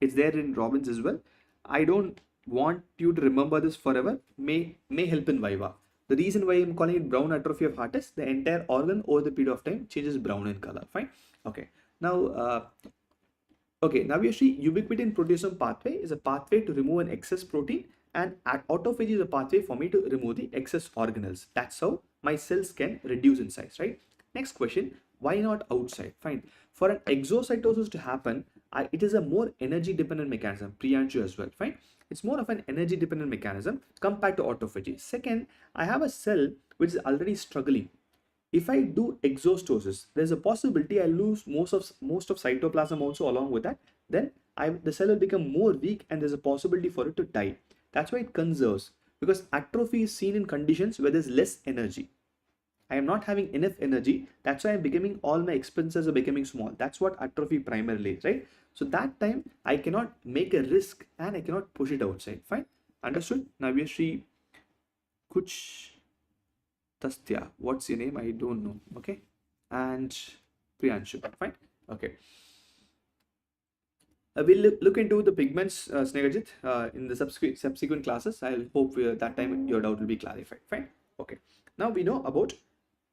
It's there in Robbins as well. I don't want you to remember this forever. May help in Viva. The reason why I'm calling it brown atrophy of heart is the entire organ over the period of time changes brown in color. Fine. Okay. Now, Navyashi, ubiquitin proteasome pathway is a pathway to remove an excess protein, and autophagy is a pathway for me to remove the excess organelles. That's how my cells can reduce in size, right? Next question, why not outside? Fine. For an exocytosis to happen, it is a more energy dependent mechanism, Priyanshu as well, fine. It's more of an energy dependent mechanism compared to autophagy. Second, I have a cell which is already struggling. If I do exostosis, there's a possibility I lose most of cytoplasm also along with that. Then the cell will become more weak and there's a possibility for it to die. That's why it conserves, because atrophy is seen in conditions where there's less energy. I am not having enough energy. That's why I'm becoming, all my expenses are becoming small. That's what atrophy primarily is, right? So that time I cannot make a risk and I cannot push it outside. Fine. Understood? Now we are Sri Kuch Tastya. What's your name? I don't know. Okay. And Priyanshu. Fine. Okay. We'll look into the pigments, Snehajit, in the subsequent classes. I'll hope that time your doubt will be clarified. Fine. Okay. Now we know about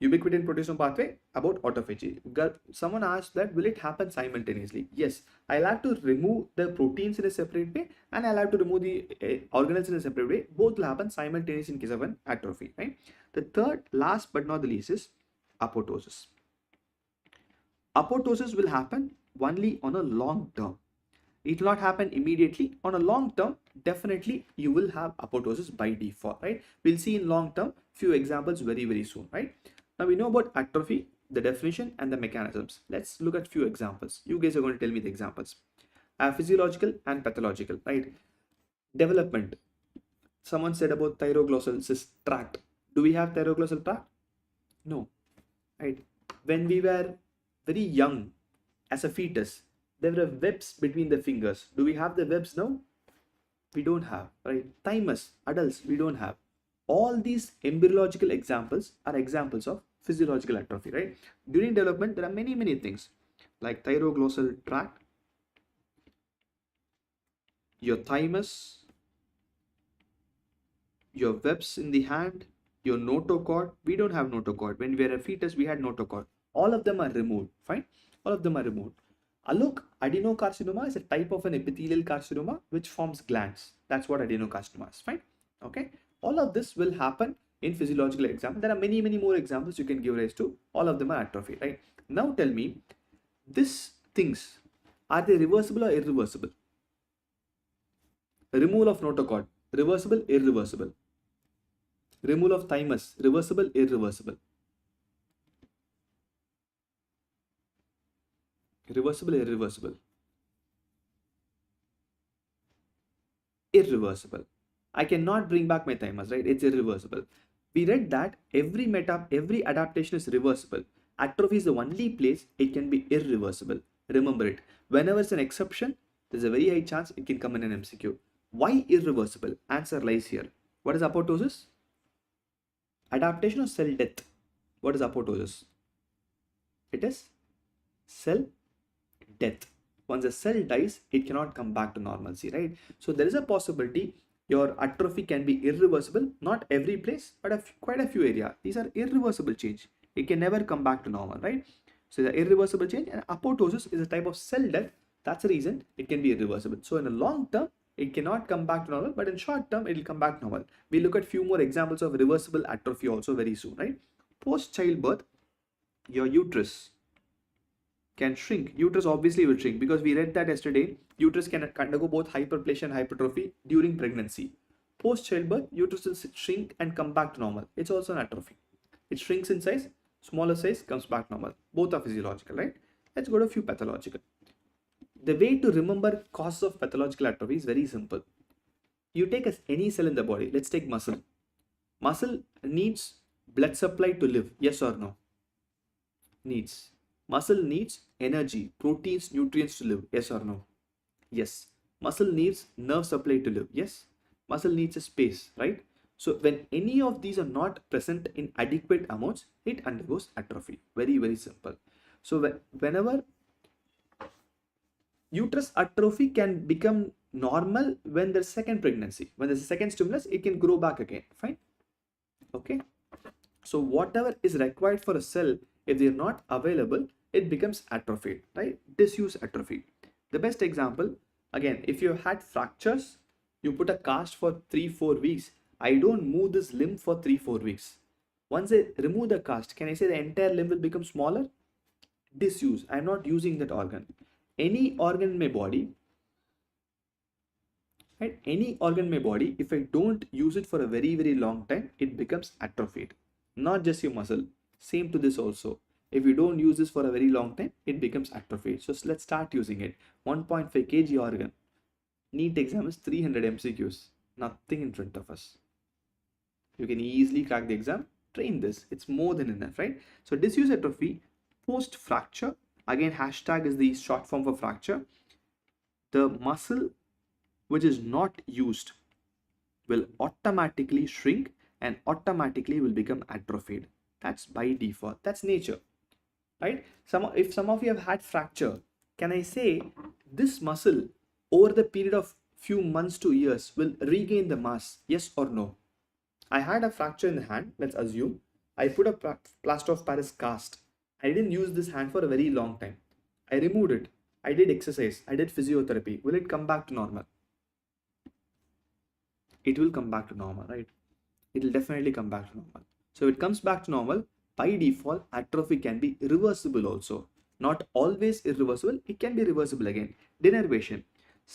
ubiquitin proteasome pathway, about autophagy. Someone asked that will it happen simultaneously? Yes. I'll have to remove the proteins in a separate way and I'll have to remove the organelles in a separate way. Both will happen simultaneously in case of an atrophy. Right. The third, last but not the least, is apoptosis. Apoptosis will happen only on a long term. It will not happen immediately. On a long term, definitely you will have apoptosis by default, right? We'll see in long term few examples very soon, right? Now we know about atrophy, the definition and the mechanisms. Let's look at few examples. You guys are going to tell me the examples. Physiological and pathological, right? Development. Someone said about thyroglossal tract. Do we have thyroglossal tract? No, right? When we were very young, as a fetus, there were webs between the fingers. Do we have the webs now? We don't have, right? Thymus, adults, we don't have. All these embryological examples are examples of physiological atrophy, right? During development, there are many things like thyroglossal tract, your thymus, your webs in the hand, your notochord. We don't have notochord. When we were a fetus, we had notochord. All of them are removed, fine? All of them are removed. Look, adenocarcinoma is a type of an epithelial carcinoma which forms glands. That's what adenocarcinoma is, fine? Okay. All of this will happen in physiological example. There are many more examples you can give rise to. All of them are atrophy, right? Now tell me, these things, are they reversible or irreversible? Removal of notochord, reversible, irreversible. Removal of thymus, reversible, irreversible. Reversible, irreversible. Irreversible. I cannot bring back my thymus, right? It's irreversible. We read that every adaptation is reversible. Atrophy is the only place it can be irreversible. Remember it. Whenever it's an exception, there's a very high chance it can come in an MCQ. Why irreversible? Answer lies here. What is apoptosis? Adaptation or cell death? What is apoptosis? It is cell death. Once a cell dies, it cannot come back to normalcy, right? So there is a possibility your atrophy can be irreversible, not every place, but quite a few areas. These are irreversible change. It can never come back to normal, right? So the irreversible change, and apoptosis is a type of cell death. That's the reason it can be irreversible. So in the long term, it cannot come back to normal, but in short term, it will come back to normal. We'll look at few more examples of reversible atrophy also very soon, right? Post childbirth, your uterus can shrink. Uterus obviously will shrink because we read that yesterday. Uterus can undergo both hyperplasia and hypertrophy during pregnancy. Post childbirth, uterus will shrink and come back to normal. It's also an atrophy. It shrinks in size, smaller size, comes back normal. Both are physiological, right? Let's go to a few pathological. The way to remember causes of pathological atrophy is very simple. You take any cell in the body. Let's take muscle. Muscle needs blood supply to live. Yes or no? Needs. Muscle needs energy, proteins, nutrients to live. Yes or no? Yes. Muscle needs nerve supply to live. Yes. Muscle needs a space, right? So when any of these are not present in adequate amounts, it undergoes atrophy. Very simple. So whenever uterus atrophy can become normal when there's second pregnancy. When there's a second stimulus, it can grow back again. Fine. Okay. So whatever is required for a cell, if they're not available, it becomes atrophied, right? Disuse atrophy. The best example, again, if you had fractures, you put a cast for 3-4 weeks. I don't move this limb for 3-4 weeks. Once I remove the cast, can I say the entire limb will become smaller? Disuse. I'm not using that organ. Any organ in my body, right? Any organ in my body, if I don't use it for a very long time, it becomes atrophied. Not just your muscle. Same to this also. If you don't use this for a very long time, it becomes atrophied. So let's start using it. 1.5 kg organ. NEET exam is 300 MCQs. Nothing in front of us. You can easily crack the exam. train this. It's more than enough, right? So disuse atrophy post fracture, again hashtag is the short form for fracture. The muscle which is not used will automatically shrink and automatically will become atrophied. That's by default. That's nature, right? If some of you have had fracture, can I say this muscle over the period of few months to years will regain the mass? Yes or no? I had a fracture in the hand, let's assume. I put a plaster of Paris cast. I didn't use this hand for a very long time. I removed it. I did exercise. I did physiotherapy. Will it come back to normal? It will come back to normal, right? It will definitely come back to normal. So if it comes back to normal, by default, atrophy can be reversible also. Not always irreversible, it can be reversible again. Denervation.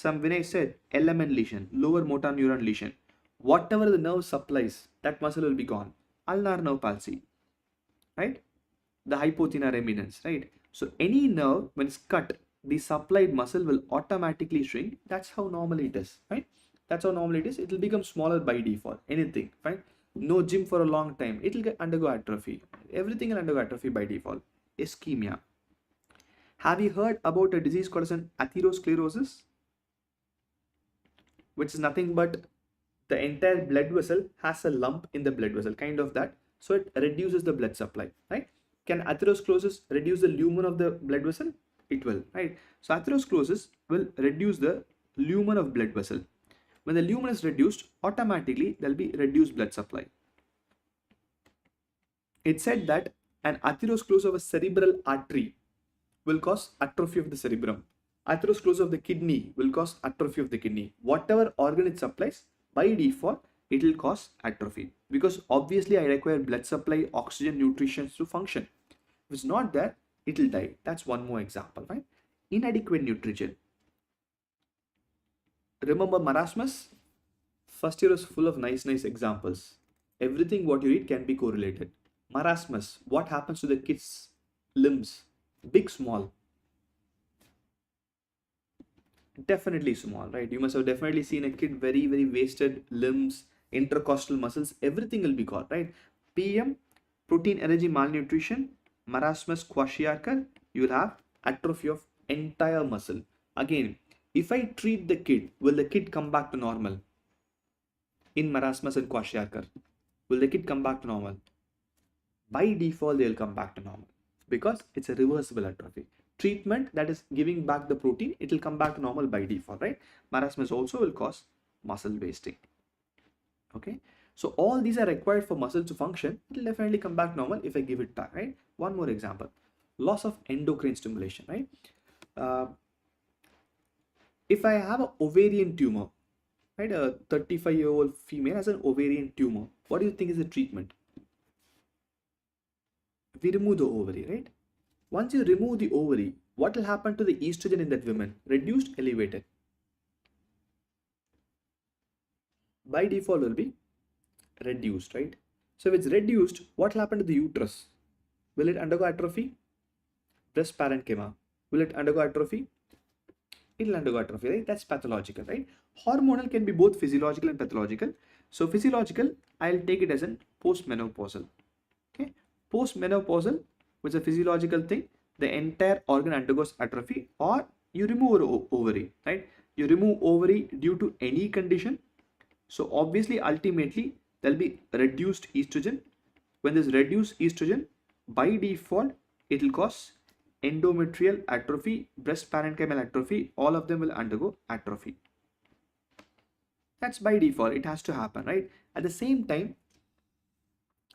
When I said LMN lesion, lower motor neuron lesion, whatever the nerve supplies, that muscle will be gone. Ulnar nerve palsy, right? The hypothenar eminence, right? So any nerve, when it's cut, the supplied muscle will automatically shrink. That's how normally it is, right? That's how normally it is. It will become smaller by default. Anything, right? No gym for a long time, it will undergo atrophy. Everything will undergo atrophy by default. Ischemia. Have you heard about a disease called as an atherosclerosis? Which is nothing but the entire blood vessel has a lump in the blood vessel, kind of that. So it reduces the blood supply, right? Can atherosclerosis reduce the lumen of the blood vessel? It will, right? So atherosclerosis will reduce the lumen of blood vessel. When the lumen is reduced, automatically there will be reduced blood supply. It said that an atherosclerosis of a cerebral artery will cause atrophy of the cerebrum. Atherosclerosis of the kidney will cause atrophy of the kidney. Whatever organ it supplies, by default, it will cause atrophy. Because obviously I require blood supply, oxygen, nutrition to function. If it's not there, it will die. That's one more example, right? Inadequate nutrition. Remember marasmus? First year is full of nice examples. Everything what you read can be correlated. Marasmus, what happens to the kids' limbs? Big, small? Definitely small, right? You must have definitely seen a kid very wasted limbs, intercostal muscles, everything will be caught, right? PM, protein energy malnutrition, marasmus kwashiorkor, you will have atrophy of entire muscle. Again, if I treat the kid, will the kid come back to normal? In marasmus and kwashiorkor, will the kid come back to normal? By default, they will come back to normal because it's a reversible atrophy. Treatment that is giving back the protein, it will come back to normal by default, right? Marasmus also will cause muscle wasting. Okay, so all these are required for muscle to function. It will definitely come back normal if I give it back, right? One more example, loss of endocrine stimulation, right? If I have an ovarian tumor, right, a 35-year-old female has an ovarian tumor, what do you think is the treatment? We remove the ovary, right? Once you remove the ovary, what will happen to the estrogen in that woman? Reduced, elevated? By default will be reduced, right? So if it's reduced, what will happen to the uterus? Will it undergo atrophy? Breast parenchyma, will it undergo atrophy? It will undergo atrophy, right? That's pathological, right? Hormonal can be both physiological and pathological. So physiological, I'll take it as an postmenopausal. Okay, postmenopausal, which is a physiological thing, the entire organ undergoes atrophy, or you remove ovary, right? You remove ovary due to any condition. So obviously, ultimately, there'll be reduced estrogen. When there's reduced estrogen, by default, it will cause endometrial atrophy, breast parenchymal atrophy, all of them will undergo atrophy. That's by default, it has to happen, right? At the same time,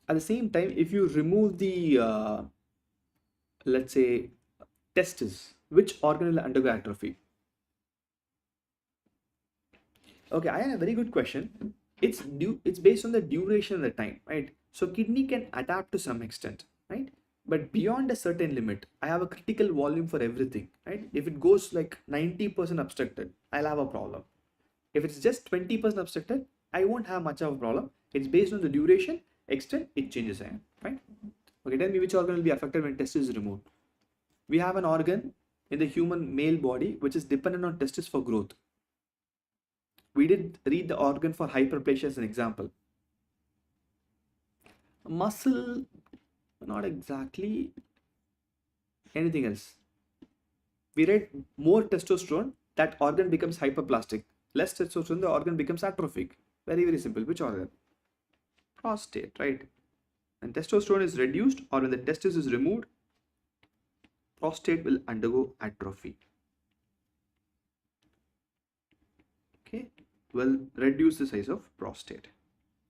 if you remove the let's say testis, which organ will undergo atrophy? Okay, I have a very good question. It's based on the duration of the time, right? So kidney can adapt to some extent, right? But beyond a certain limit, I have a critical volume for everything, right? If it goes like 90% obstructed, I'll have a problem. If it's just 20% obstructed, I won't have much of a problem. It's based on the duration, extent, it changes, right? Okay, tell me which organ will be affected when testis is removed. We have an organ in the human male body which is dependent on testis for growth. We did read the organ for hyperplasia as an example. Muscle, not exactly. Anything else? We read more testosterone, that organ becomes hyperplastic. Less testosterone, the organ becomes atrophic. Very, very simple. Which organ? Prostate, right? When testosterone is reduced or when the testis is removed, prostate will undergo atrophy. Okay, will reduce the size of prostate.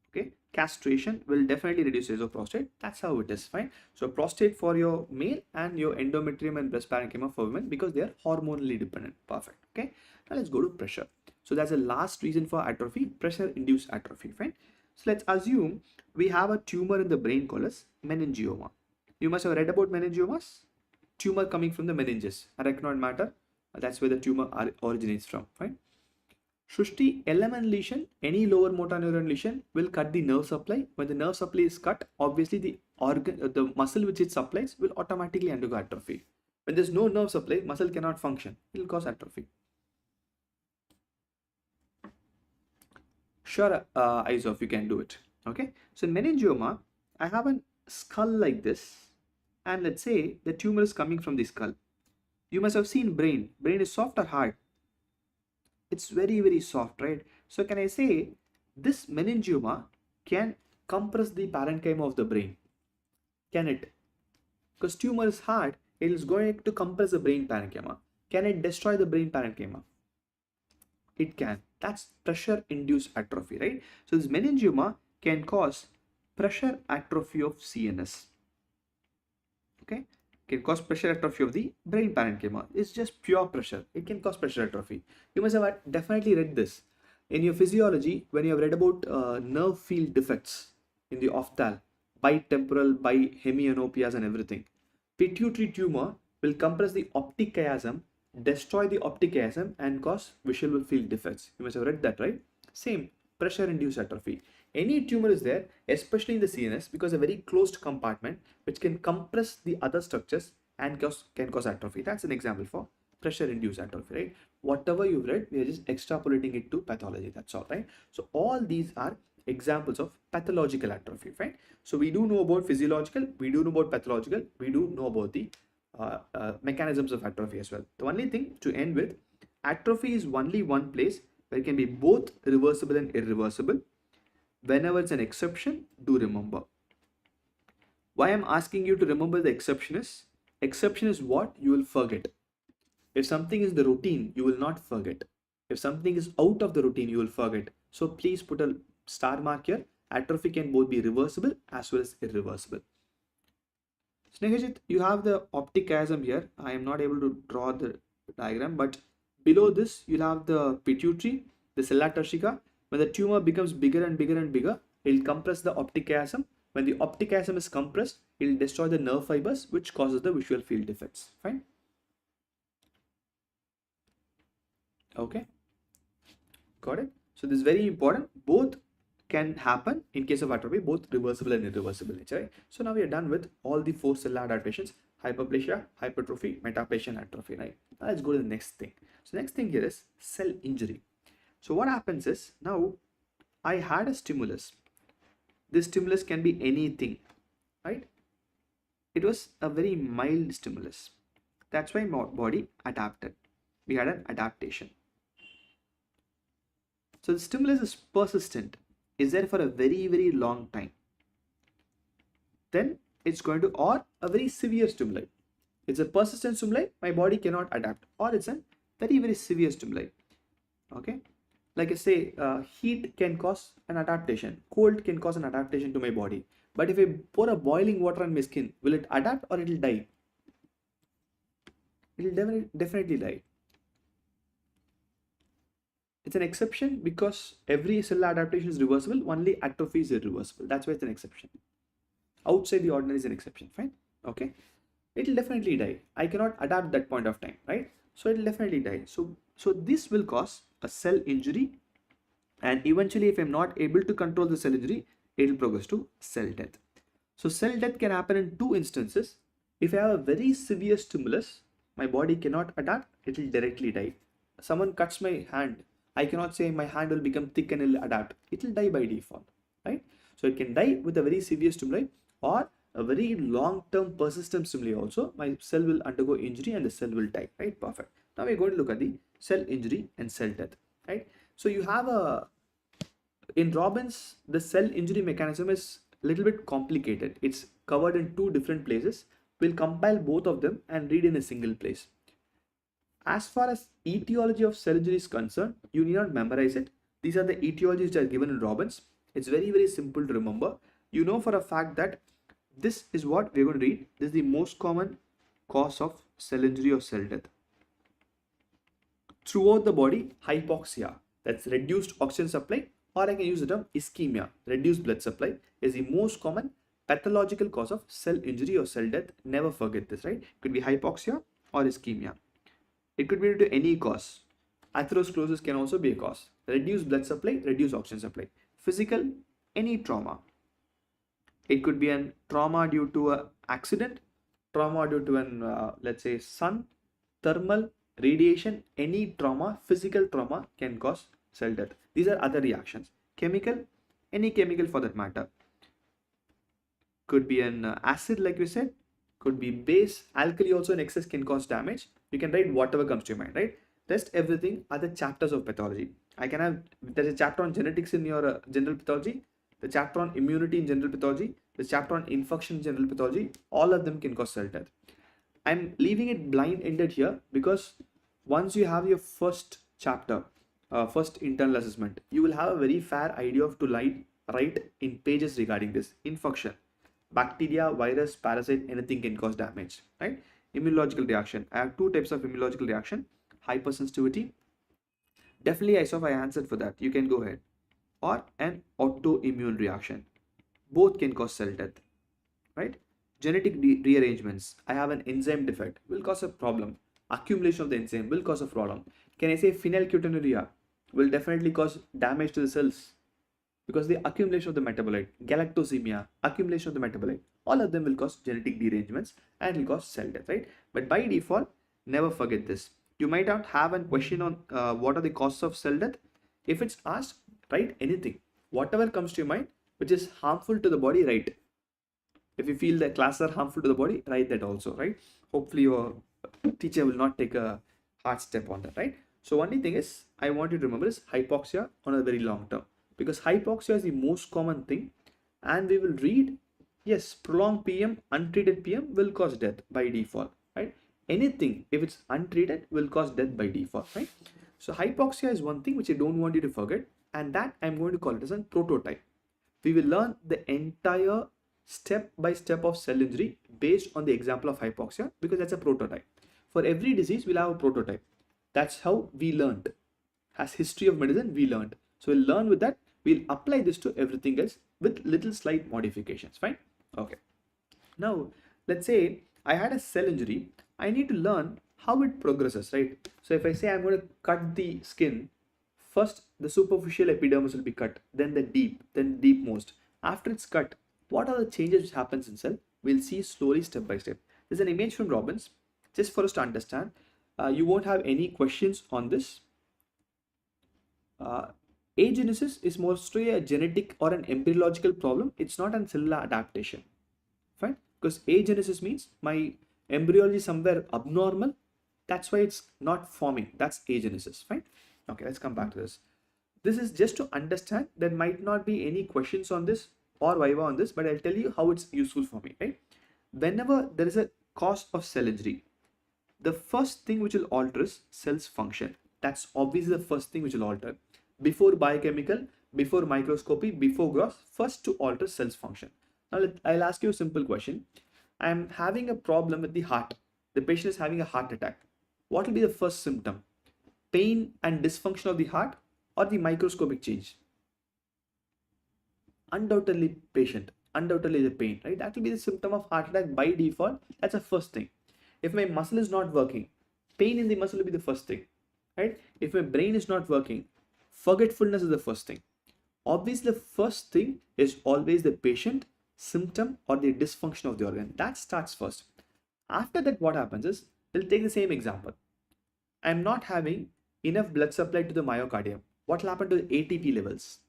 Okay, castration will definitely reduce the size of prostate. That's how it is, fine. So prostate for your male and your endometrium and breast parenchyma for women because they are hormonally dependent. Perfect. Okay, now let's go to pressure. So that's the last reason for atrophy, pressure induced atrophy, fine. So let's assume we have a tumor in the brain called as meningioma. You must have read about meningiomas. Tumor coming from the meninges, arachnoid matter. That's where the tumor originates from, right? Shushti, LMN lesion, any lower motor neuron lesion will cut the nerve supply. When the nerve supply is cut, obviously the organ, the muscle which it supplies will automatically undergo atrophy. When there's no nerve supply, muscle cannot function. It will cause atrophy. Sure, Isoph, you can do it. Okay. So in meningioma, I have a skull like this, and let's say the tumor is coming from the skull. You must have seen brain. Brain is soft or hard? It's very, very soft, right? So can I say this meningioma can compress the parenchyma of the brain? Can it? Because tumor is hard, it is going to compress the brain parenchyma. Can it destroy the brain parenchyma? It can. That's pressure induced atrophy, right? So this meningioma can cause pressure atrophy of CNS. Okay, can cause pressure atrophy of the brain parenchyma. It's just pure pressure. It can cause pressure atrophy. You must have definitely read this in your physiology when you have read about nerve field defects in the ophthal, bitemporal, bihemianopias and everything. Pituitary tumor will compress the optic chiasm, destroy the optic chiasm and cause visual field defects. You must have read that, right? Same, pressure induced atrophy. Any tumor is there, especially in the CNS, because a very closed compartment which can compress the other structures and can cause atrophy. That's an example for pressure induced atrophy, right? Whatever you've read, we are just extrapolating it to pathology. That's all, right? So all these are examples of pathological atrophy, right? So we do know about physiological, we do know about pathological, we do know about the mechanisms of atrophy as well. The only thing to end with, atrophy is only one place where it can be both reversible and irreversible. Whenever it's an exception, do remember. Why I'm asking you to remember the exception is what you will forget. If something is the routine, you will not forget. If something is out of the routine, you will forget. So please put a star mark here. Atrophy can both be reversible as well as irreversible. Snehajit, you have the optic chiasm here. I am not able to draw the diagram, but below this, you'll have the pituitary, the sella turcica. When the tumor becomes bigger and bigger and bigger, it will compress the optic chiasm. When the optic chiasm is compressed, it will destroy the nerve fibers, which causes the visual field defects. Fine. Okay. Got it. So this is very important. Both can happen in case of atrophy, both reversible and irreversible nature. Right? So now we are done with all the 4 cell adaptations: hyperplasia, hypertrophy, metaplasia, and atrophy. Right? Now let's go to the next thing. So next thing here is cell injury. So what happens is, now I had a stimulus. This stimulus can be anything, right? It was a very mild stimulus. That's why my body adapted. We had an adaptation. So the stimulus is persistent, is there for a very, very long time. Then it's going to, or a very severe stimuli. It's a persistent stimuli, my body cannot adapt, or it's a very, very severe stimuli. Okay. Like I say, heat can cause an adaptation, cold can cause an adaptation to my body. But if I pour a boiling water on my skin, will it adapt or it will die? It will definitely die. It's an exception because every cell adaptation is reversible, only atrophy is irreversible. That's why it's an exception. Outside the ordinary is an exception, fine. Okay. It will definitely die. I cannot adapt that point of time, right? So it will definitely die. So this will cause a cell injury, and eventually if I'm not able to control the cell injury, it will progress to cell death. So cell death can happen in 2 instances. If I have a very severe stimulus, my body cannot adapt, it will directly die. Someone cuts my hand, I cannot say my hand will become thick and it will adapt. It will die by default, right? So it can die with a very severe stimuli or a very long-term persistent stimuli also. My cell will undergo injury and the cell will die, right? Perfect. Now we're going to look at the cell injury and cell death, right? So you have in Robbins, the cell injury mechanism is a little bit complicated. It's covered in two different places. We'll compile both of them and read in a single place. As far as etiology of cell injury is concerned, you need not memorize it. These are the etiologies which are given in Robbins. It's very, very simple to remember. You know for a fact that this is what we're going to read. This is the most common cause of cell injury or cell death. Throughout the body, hypoxia, that's reduced oxygen supply, or I can use the term ischemia, reduced blood supply, is the most common pathological cause of cell injury or cell death. Never forget this, right? It could be hypoxia or ischemia. It could be due to any cause. Atherosclerosis can also be a cause. Reduced blood supply, reduced oxygen supply. Physical, any trauma. It could be an trauma due to an accident, trauma due to an, let's say, sun, thermal, radiation, any trauma, physical trauma can cause cell death. These are other reactions. Chemical, any chemical for that matter. Could be an acid, like we said, could be base, alkali also in excess can cause damage. You can write whatever comes to your mind, right? Rest everything are the chapters of pathology. There's a chapter on genetics in your general pathology, the chapter on immunity in general pathology, the chapter on infection in general pathology. All of them can cause cell death. I'm leaving it blind-ended here because once you have your first chapter, first internal assessment, you will have a very fair idea of to write in pages regarding this. Infection, bacteria, virus, parasite, anything can cause damage, right? Immunological reaction. I have two types of immunological reaction. Hypersensitivity. Definitely I answered for that. You can go ahead. Or an autoimmune reaction. Both can cause cell death, right? Genetic rearrangements. I have an enzyme defect, will cause a problem. Accumulation of the enzyme will cause a problem. Can I say phenylketonuria will definitely cause damage to the cells because the accumulation of the metabolite. Galactosemia, accumulation of the metabolite. All of them will cause genetic derangements and will cause cell death, right? But by default, never forget this. You might not have a question on what are the causes of cell death. If it's asked, write anything. Whatever comes to your mind which is harmful to the body, write. If you feel that classes are harmful to the body, write that also, right? Hopefully your teacher will not take a hard step on that, right? So only thing is, I want you to remember is hypoxia on a very long term, because hypoxia is the most common thing, and we will read, yes, prolonged PM, untreated PM will cause death by default, right? Anything, if it's untreated, will cause death by default, right? So hypoxia is one thing which I don't want you to forget, and that I'm going to call it as a prototype. We will learn the entire step by step of cell injury based on the example of hypoxia, because that's a prototype. For every disease, we'll have a prototype. That's how we learned. As history of medicine, we learned. So we'll learn with that. We'll apply this to everything else with little slight modifications. Fine. Okay. Now, let's say I had a cell injury. I need to learn how it progresses, right? So if I say I'm going to cut the skin, first the superficial epidermis will be cut, then the deep, then deepmost. After it's cut, what are the changes which happens in cell? We'll see slowly step by step. There's an image from Robbins, just for us to understand. You won't have any questions on this. Agenesis is mostly a genetic or an embryological problem. It's not a cellular adaptation. Fine? Because agenesis means my embryology is somewhere abnormal. That's why it's not forming. That's agenesis. Fine? Okay, let's come back to this. This is just to understand. There might not be any questions on this or viva on this, but I'll tell you how it's useful for me, right? Whenever there is a cause of cell injury, the first thing which will alter is cell's function. That's obviously the first thing which will alter. Before biochemical, before microscopy, before gross, first to alter cell's function. Now I'll ask you a simple question. I'm having a problem with the heart. The patient is having a heart attack. What will be the first symptom? Pain and dysfunction of the heart or the microscopic change? Undoubtedly patient, undoubtedly the pain, right? That will be the symptom of heart attack by default. That's the first thing. If my muscle is not working, pain in the muscle will be the first thing, right? If my brain is not working, forgetfulness is the first thing. Obviously, the first thing is always the patient, symptom, or the dysfunction of the organ. That starts first. After that, what happens is, we'll take the same example. I'm not having enough blood supply to the myocardium. What will happen to the ATP levels?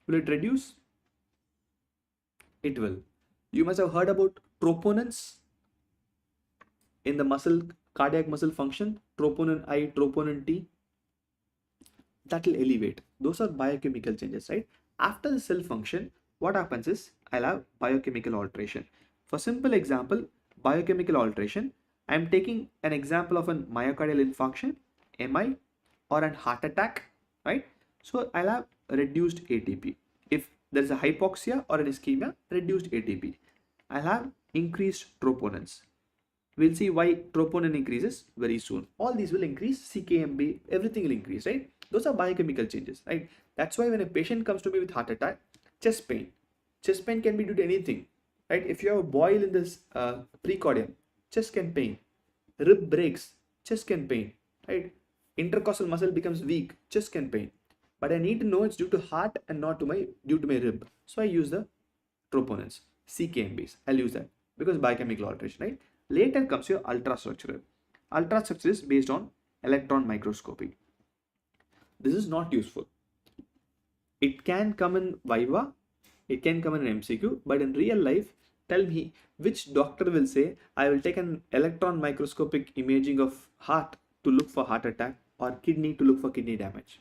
Will it reduce? It will. You must have heard about troponins in the muscle, cardiac muscle function, troponin I, troponin T, that will elevate. Those are biochemical changes, right? After the cell function, what happens is I'll have biochemical alteration. For simple example, biochemical alteration, I'm taking an example of a myocardial infarction, MI, or an heart attack, right? So I'll have reduced ATP. If there's a hypoxia or an ischemia, reduced ATP. I'll have increased troponins. We'll see why troponin increases very soon. All these will increase, CKMB, everything will increase, right? Those are biochemical changes, right? That's why when a patient comes to me with heart attack, chest pain can be due to anything, right? If you have a boil in this precordium, chest can pain. Rib breaks, chest can pain, right? Intercostal muscle becomes weak, chest can pain. But I need to know it's due to heart and not due to my rib. So I use the troponins, CKMBs. I'll use that because biochemical alteration, right? Later comes your ultrastructural. Ultrastructure is based on electron microscopy. This is not useful. It can come in Viva, it can come in an MCQ, but in real life, tell me which doctor will say, I will take an electron microscopic imaging of heart to look for heart attack or kidney to look for kidney damage.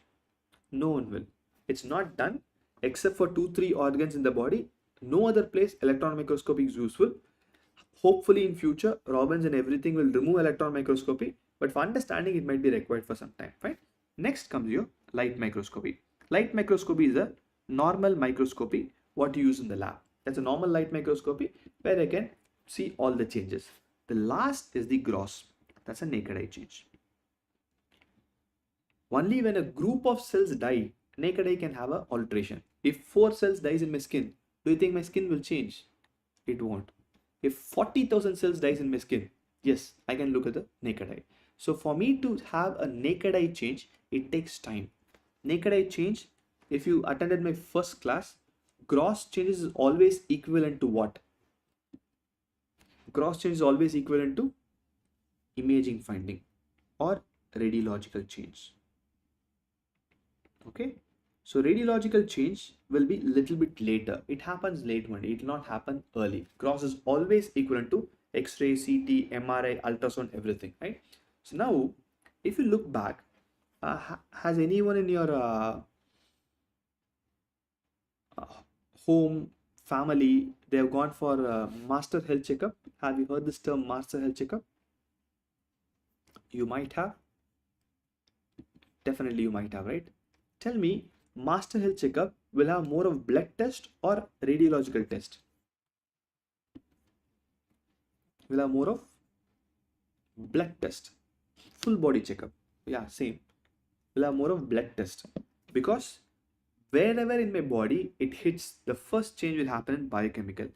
No one will. It's not done except for 2-3 organs in the body. No other place electron microscopy is useful. Hopefully in future, Robbins and everything will remove electron microscopy, but for understanding it might be required for some time, right? Next comes your light microscopy. Light microscopy is a normal microscopy what you use in the lab. That's a normal light microscopy where I can see all the changes. The last is the gross. That's a naked eye change. Only when a group of cells die, naked eye can have an alteration. If 4 cells dies in my skin, do you think my skin will change? It won't. If 40,000 cells dies in my skin, yes, I can look at the naked eye. So for me to have a naked eye change, it takes time. Naked eye change, if you attended my first class, gross changes is always equivalent to what? Gross change is always equivalent to imaging finding or radiological change. Okay, so radiological change will be little bit later. It happens late one day. It will not happen early. Gross is always equivalent to X-ray, CT, MRI, ultrasound, everything, right? So now, if you look back, has anyone in your home, family, they have gone for a master health checkup? Have you heard this term, master health checkup? You might have. Definitely you might have, right? Tell me, master health checkup will have more of blood test or radiological test? Will have more of blood test. Full body checkup. Yeah, same. Will have more of blood test. Because wherever in my body it hits, the first change will happen in biochemical.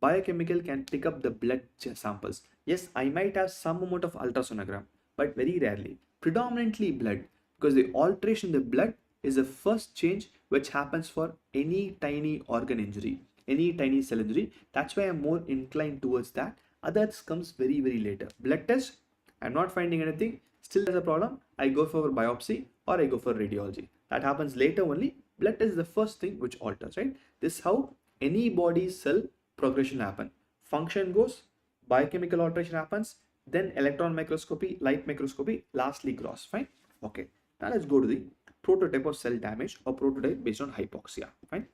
Biochemical can pick up the blood samples. Yes, I might have some amount of ultrasonogram, but very rarely. Predominantly blood, because the alteration in the blood is the first change which happens for any tiny organ injury, any tiny cell injury. That's why I'm more inclined towards that. Others comes very, very later. Blood test, I'm not finding anything. Still there's a problem. I go for biopsy or I go for radiology. That happens later only. Blood test is the first thing which alters, right? This is how any body's cell progression happen. Function goes, biochemical alteration happens, then electron microscopy, light microscopy, lastly gross. Fine. Okay. Now let's go to the prototype of cell damage or prototype based on hypoxia. Fine.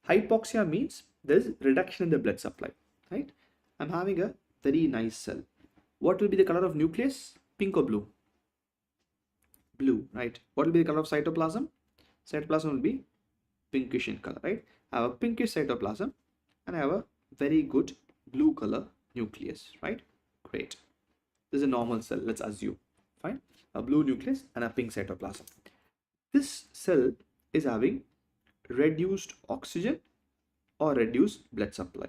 Hypoxia means there is reduction in the blood supply. Right. I'm having a very nice cell. What will be the color of nucleus? Pink or blue? Blue, right? What will be the color of cytoplasm? Cytoplasm will be pinkish in color, right? I have a pinkish cytoplasm and I have a very good blue color nucleus, right? Great. This is a normal cell, let's assume. Fine. A blue nucleus and a pink cytoplasm. This cell is having reduced oxygen or reduced blood supply.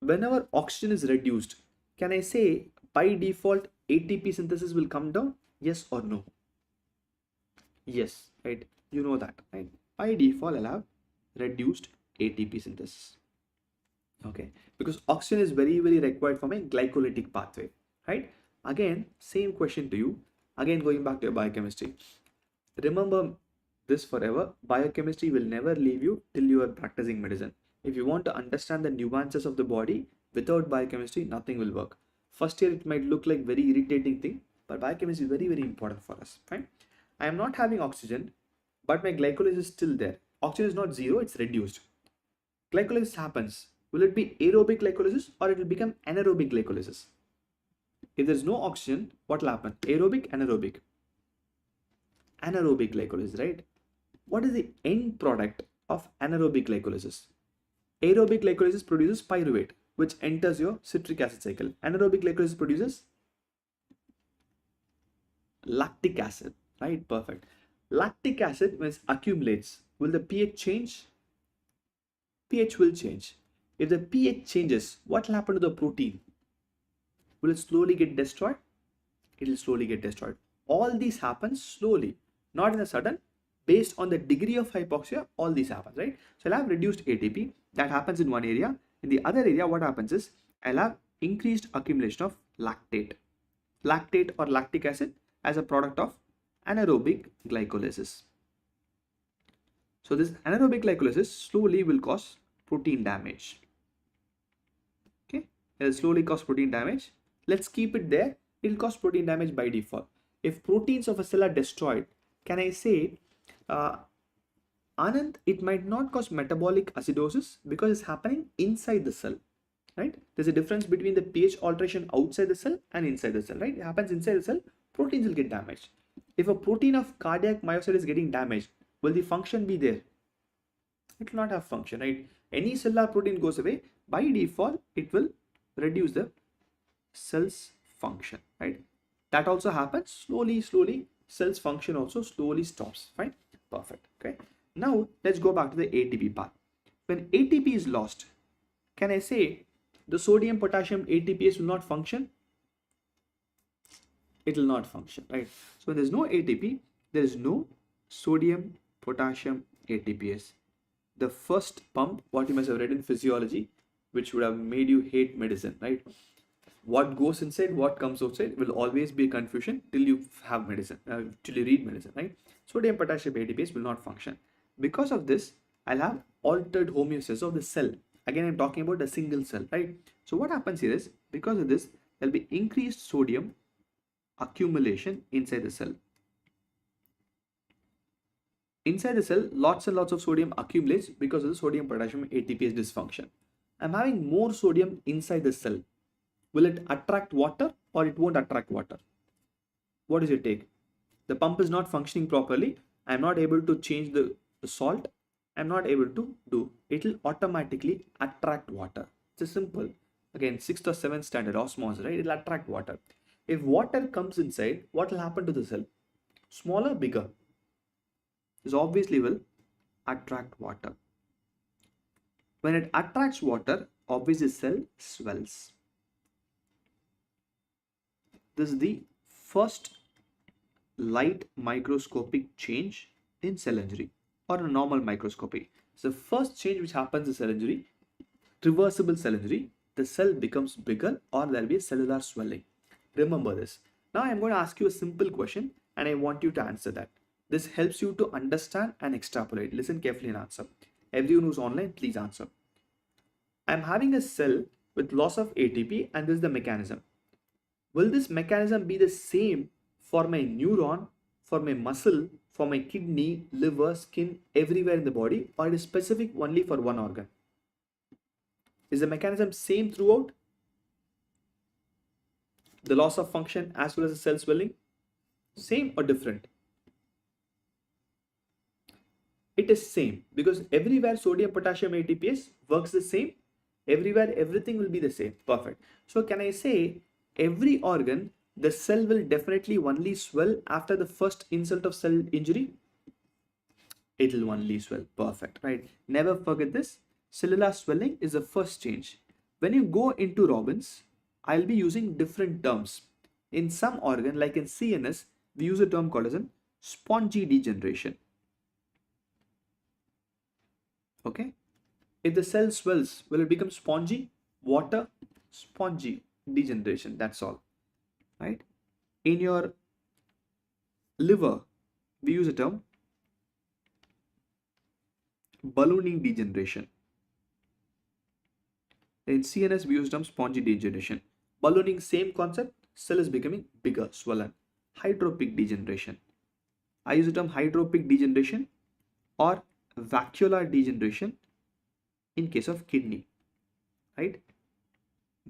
Whenever oxygen is reduced, can I say by default ATP synthesis will come down? Yes or no? Yes, right? You know that, right? By default, I'll have reduced ATP synthesis. Okay, because oxygen is very, very required for my glycolytic pathway, right? Again, same question to you. Again, going back to your biochemistry. Remember this forever. Biochemistry will never leave you till you are practicing medicine. If you want to understand the nuances of the body, without biochemistry, nothing will work. First year, it might look like very irritating thing, but biochemistry is very, very important for us. Fine. I am not having oxygen, but my glycolysis is still there. Oxygen is not zero, it's reduced. Glycolysis happens. Will it be aerobic glycolysis or it will become anaerobic glycolysis? If there is no oxygen, what will happen? Aerobic, anaerobic. Anaerobic glycolysis, right? What is the end product of anaerobic glycolysis? Aerobic glycolysis produces pyruvate, which enters your citric acid cycle. Anaerobic glycolysis produces lactic acid, right? Perfect. Lactic acid, when it accumulates, will the pH change? pH will change. If the pH changes, what will happen to the protein? Will it slowly get destroyed? It will slowly get destroyed. All these happen slowly, not in a sudden. Based on the degree of hypoxia, all these happen, right? So I'll have reduced ATP. That happens in one area. In the other area, what happens is I'll have increased accumulation of lactate. Lactate or lactic acid as a product of anaerobic glycolysis. So this anaerobic glycolysis slowly will cause protein damage. Okay, it will slowly cause protein damage. Let's keep it there. It will cause protein damage by default. If proteins of a cell are destroyed, can I say, Anand, it might not cause metabolic acidosis because it's happening inside the cell, right? There's a difference between the pH alteration outside the cell and inside the cell, right? It happens inside the cell, proteins will get damaged. If a protein of cardiac myocyte is getting damaged, will the function be there? It will not have function, right? Any cellular protein goes away, by default, it will reduce the cell's function, right? That also happens slowly, cell's function also slowly stops, fine? Perfect, okay? Now, let's go back to the ATP part. When ATP is lost, can I say the sodium potassium ATPase will not function? It will not function, right? So when there's no ATP, there is no sodium potassium ATPase. The first pump, what you must have read in physiology, which would have made you hate medicine, right? What goes inside, what comes outside will always be a confusion till you have medicine, till you read medicine, right? Sodium potassium ATPase will not function. Because of this, I'll have altered homeostasis of the cell. Again, I'm talking about a single cell, right? So what happens here is, because of this, there'll be increased sodium accumulation inside the cell. Inside the cell, lots and lots of sodium accumulates because of the sodium potassium ATPase dysfunction. I'm having more sodium inside the cell. Will it attract water or it won't attract water? What does it take? The pump is not functioning properly. I'm not able to change the salt. I'm not able to do. It will automatically attract water. It's simple. Again, 6th or 7th standard osmosis, right? It will attract water. If water comes inside, what will happen to the cell? Smaller, bigger? This obviously will attract water. When it attracts water, obviously cell swells. This is the first light microscopic change in cell injury or a normal microscopy. So the first change which happens in cell injury, reversible cell injury, the cell becomes bigger or there will be a cellular swelling. Remember this. Now I am going to ask you a simple question and I want you to answer that. This helps you to understand and extrapolate. Listen carefully and answer. Everyone who's online, please answer. I am having a cell with loss of ATP and this is the mechanism. Will this mechanism be the same for my neuron, for my muscle, for my kidney, liver, skin, everywhere in the body, or it is specific only for one organ? Is the mechanism same throughout? The loss of function as well as the cell swelling? Same or different? It is same because everywhere sodium potassium ATPase works the same. Everywhere everything will be the same. Perfect. So can I say every organ, the cell will definitely only swell after the first insult of cell injury? It will only swell. Perfect, right? Never forget this. Cellular swelling is the first change. When you go into Robbins, I'll be using different terms. In some organ, like in CNS, we use a term called as a spongy degeneration. Okay? If the cell swells, will it become spongy? Water, spongy degeneration. That's all. Right? In your liver, we use a term ballooning degeneration. In CNS, we use the term spongy degeneration. Ballooning, same concept, cell is becoming bigger, swollen. Hydropic degeneration. I use the term hydropic degeneration or vacuolar degeneration in case of kidney, right?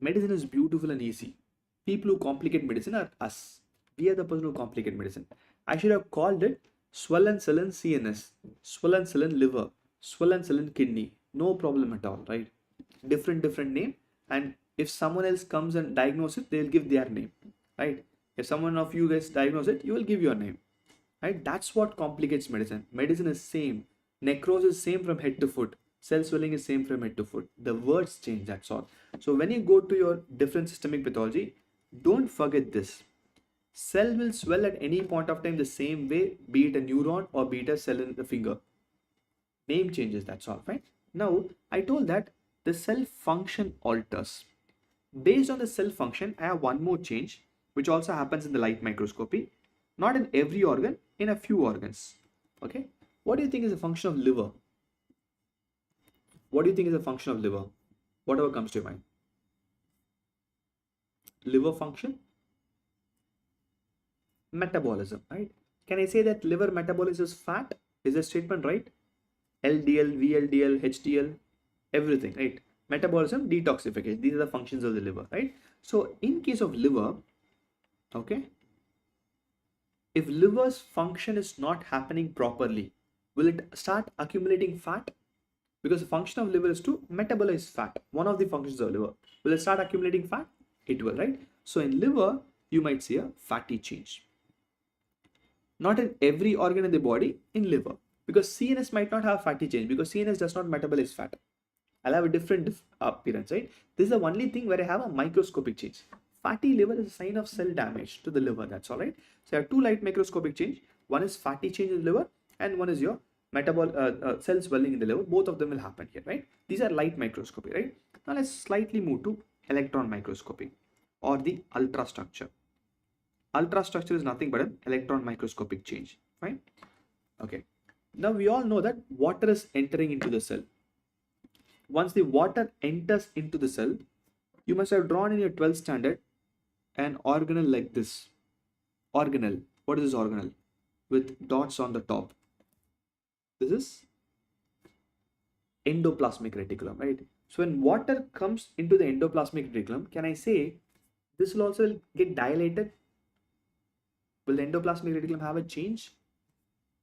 Medicine is beautiful and easy. People who complicate medicine are us. We are the person who complicate medicine. I should have called it swollen cell in CNS, swollen cell in liver, swollen cell in kidney. No problem at all, right? Different name, and if someone else comes and diagnose it, they'll give their name, right? If someone of you guys diagnose it, you will give your name, right? That's what complicates medicine. Medicine is same. Necrosis is same from head to foot. Cell swelling is same from head to foot. The words change, that's all. So when you go to your different systemic pathology, don't forget this. Cell will swell at any point of time the same way, be it a neuron or be it a cell in the finger. Name changes, that's all, right? Now, I told that the cell function alters. Based on the cell function, I have one more change, which also happens in the light microscopy. Not in every organ, in a few organs. Okay? What do you think is the function of liver? What do you think is the function of liver? Whatever comes to your mind. Liver function? Metabolism, right? Can I say that liver metabolism is fat? Is the statement right? LDL, VLDL, HDL, everything, right? Metabolism, detoxification. These are the functions of the liver, right? So in case of liver, okay, if liver's function is not happening properly, will it start accumulating fat? Because the function of liver is to metabolize fat. One of the functions of liver. Will it start accumulating fat? It will, right? So in liver, you might see a fatty change. Not in every organ in the body, in liver. Because CNS might not have fatty change because CNS does not metabolize fat. I'll have a different appearance, right? This is the only thing where I have a microscopic change. Fatty liver is a sign of cell damage to the liver, that's all, right? So I have two light microscopic change. One is fatty change in the liver and one is your cell swelling in the liver. Both of them will happen here, right? These are light microscopy, right? Now let's slightly move to electron microscopy or the ultrastructure. Ultrastructure is nothing but an electron microscopic change, fine? Okay. Now we all know that water is entering into the cell. Once the water enters into the cell, you must have drawn in your 12th standard an organelle like this. Organelle. What is this organelle? With dots on the top. This is endoplasmic reticulum, right? So when water comes into the endoplasmic reticulum, can I say this will also get dilated? Will the endoplasmic reticulum have a change?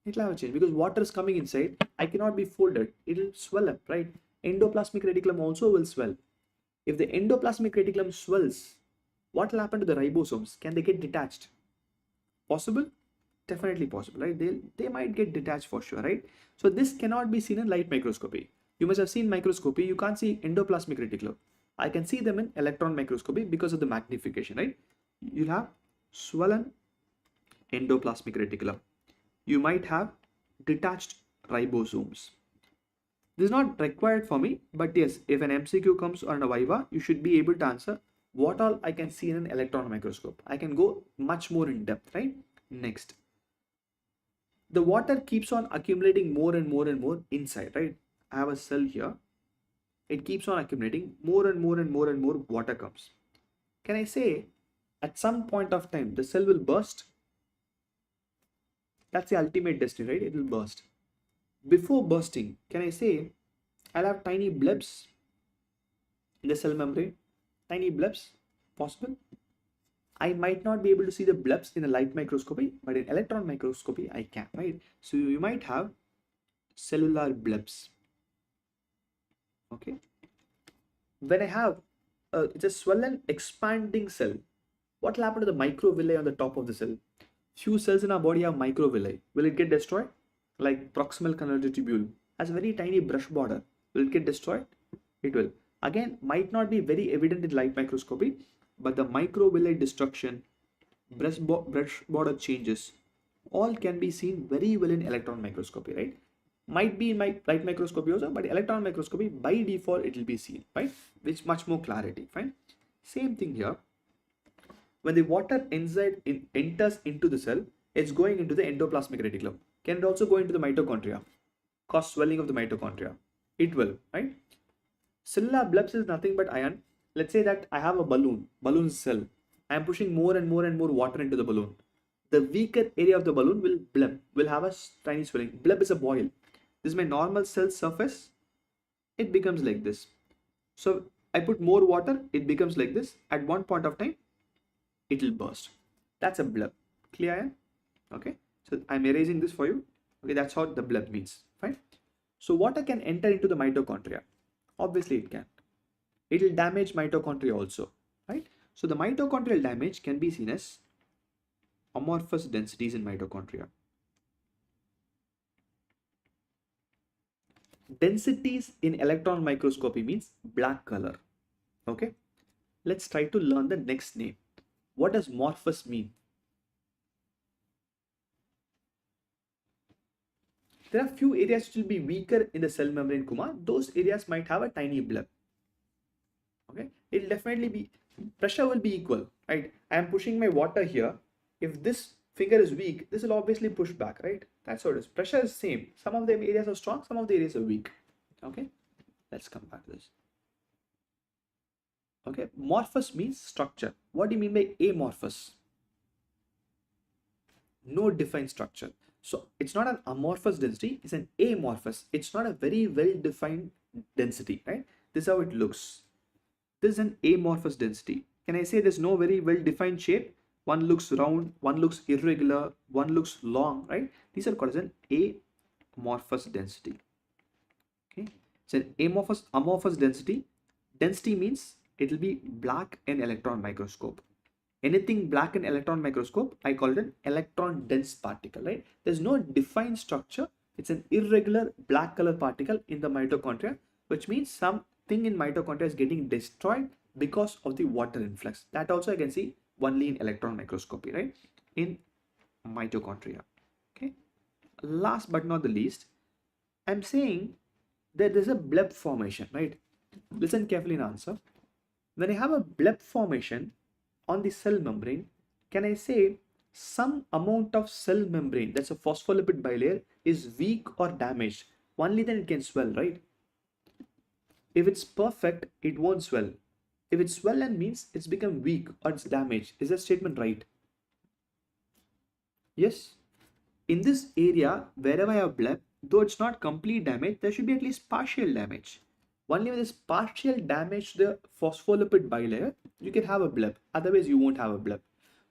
It will have a change because water is coming inside. I cannot be folded. It will swell up, right? Endoplasmic reticulum also will swell. If the endoplasmic reticulum swells, what will happen to the ribosomes? Can they get detached? Possible? Definitely possible, right? They might get detached for sure, right? So this cannot be seen in light microscopy. You must have seen microscopy. You can't see endoplasmic reticulum. I can see them in electron microscopy because of the magnification, right? You'll have swollen endoplasmic reticulum. You might have detached ribosomes. This is not required for me, but yes, if an MCQ comes on a Viva, you should be able to answer what all I can see in an electron microscope. I can go much more in depth, right? Next. The water keeps on accumulating more and more and more inside, right? I have a cell here. It keeps on accumulating more and more and more and more water comes. Can I say at some point of time, the cell will burst? That's the ultimate destiny, right? It will burst. Before bursting, can I say I'll have tiny blebs in the cell membrane? Tiny blebs? Possible? I might not be able to see the blebs in a light microscopy, but in electron microscopy, I can, right? So you might have cellular blebs. Okay. When I have it's a swollen expanding cell, what will happen to the microvilli on the top of the cell? Few cells in our body have microvilli. Will it get destroyed? Like proximal convoluted tubule has a very tiny brush border. Will it get destroyed? It will. Again, might not be very evident in light microscopy, but the microvilli destruction, brush border changes, all can be seen very well in electron microscopy, right? Might be in my light microscopy also, but electron microscopy by default it will be seen, right? With much more clarity, fine. Same thing here. When the water enters into the cell, it's going into the endoplasmic reticulum. Can it also go into the mitochondria? Cause swelling of the mitochondria? It will, right? Cellular blebs is nothing but iron. Let's say that I have a balloon cell. I am pushing more and more and more water into the balloon. The weaker area of the balloon will bleb, will have a tiny swelling. Bleb is a boil. This is my normal cell surface. It becomes like this. So I put more water, it becomes like this. At one point of time, it will burst. That's a bleb. Clear? Okay. So I'm erasing this for you. Okay, that's how the bleb means. Fine. So water can enter into the mitochondria. Obviously, it can. It will damage mitochondria also, right? So the mitochondrial damage can be seen as amorphous densities in mitochondria. Densities in electron microscopy means black color. Okay. Let's try to learn the next name. What does morphous mean? There are few areas which will be weaker in the cell membrane, Kumar. Those areas might have a tiny bleb. Okay, it will definitely be, pressure will be equal, right? I am pushing my water here. If this finger is weak, this will obviously push back, right? That's how it is. Pressure is same. Some of the areas are strong, some of the areas are weak. Okay, let's come back to this. Okay, morphous means structure. What do you mean by amorphous? No defined structure. So it's not an amorphous density, it's an amorphous. It's not a very well defined density, right? This is how it looks. This is an amorphous density. Can I say there's no very well defined shape? One looks round, one looks irregular, one looks long, right? These are called as an amorphous density. Okay, it's an amorphous density. Density means it will be black in electron microscope. Anything black in electron microscope, I call it an electron dense particle, right? There's no defined structure. It's an irregular black color particle in the mitochondria, which means something in mitochondria is getting destroyed because of the water influx. That also I can see only in electron microscopy, right? In mitochondria. Okay. Last but not the least, I'm saying that there's a bleb formation, right? Listen carefully and answer. When I have a bleb formation on the cell membrane, can I say some amount of cell membrane, that's a phospholipid bilayer, is weak or damaged? Only then it can swell, right? If it's perfect, it won't swell. If it's swollen means it's become weak or it's damaged. Is that statement right? Yes. In this area, wherever I have bleb, though it's not complete damage, there should be at least partial damage. Only when there's partial damage to the phospholipid bilayer, you can have a bleb. Otherwise, you won't have a bleb.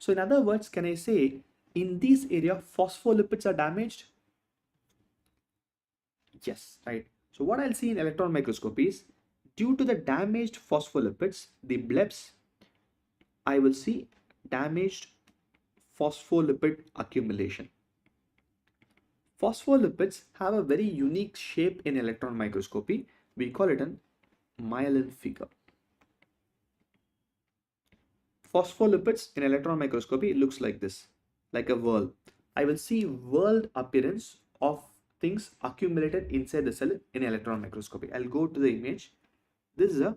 So in other words, can I say in this area, phospholipids are damaged? Yes, right. So what I'll see in electron microscopy is due to the damaged phospholipids, the blebs, I will see damaged phospholipid accumulation. Phospholipids have a very unique shape in electron microscopy. We call it an myelin figure. Phospholipids in electron microscopy looks like this, like a whirl. I will see whirled appearance of things accumulated inside the cell in electron microscopy. I'll go to the image. This is a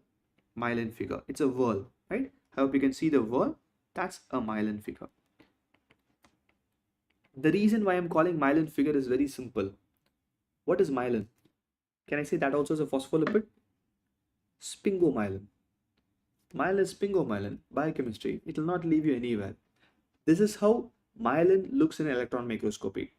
myelin figure. It's a whirl, right? I hope you can see the whirl. That's a myelin figure. The reason why I'm calling myelin figure is very simple. What is myelin? Can I say that also is a phospholipid? Sphingomyelin. Myelin is sphingomyelin, biochemistry. It will not leave you anywhere. This is how myelin looks in electron microscopy.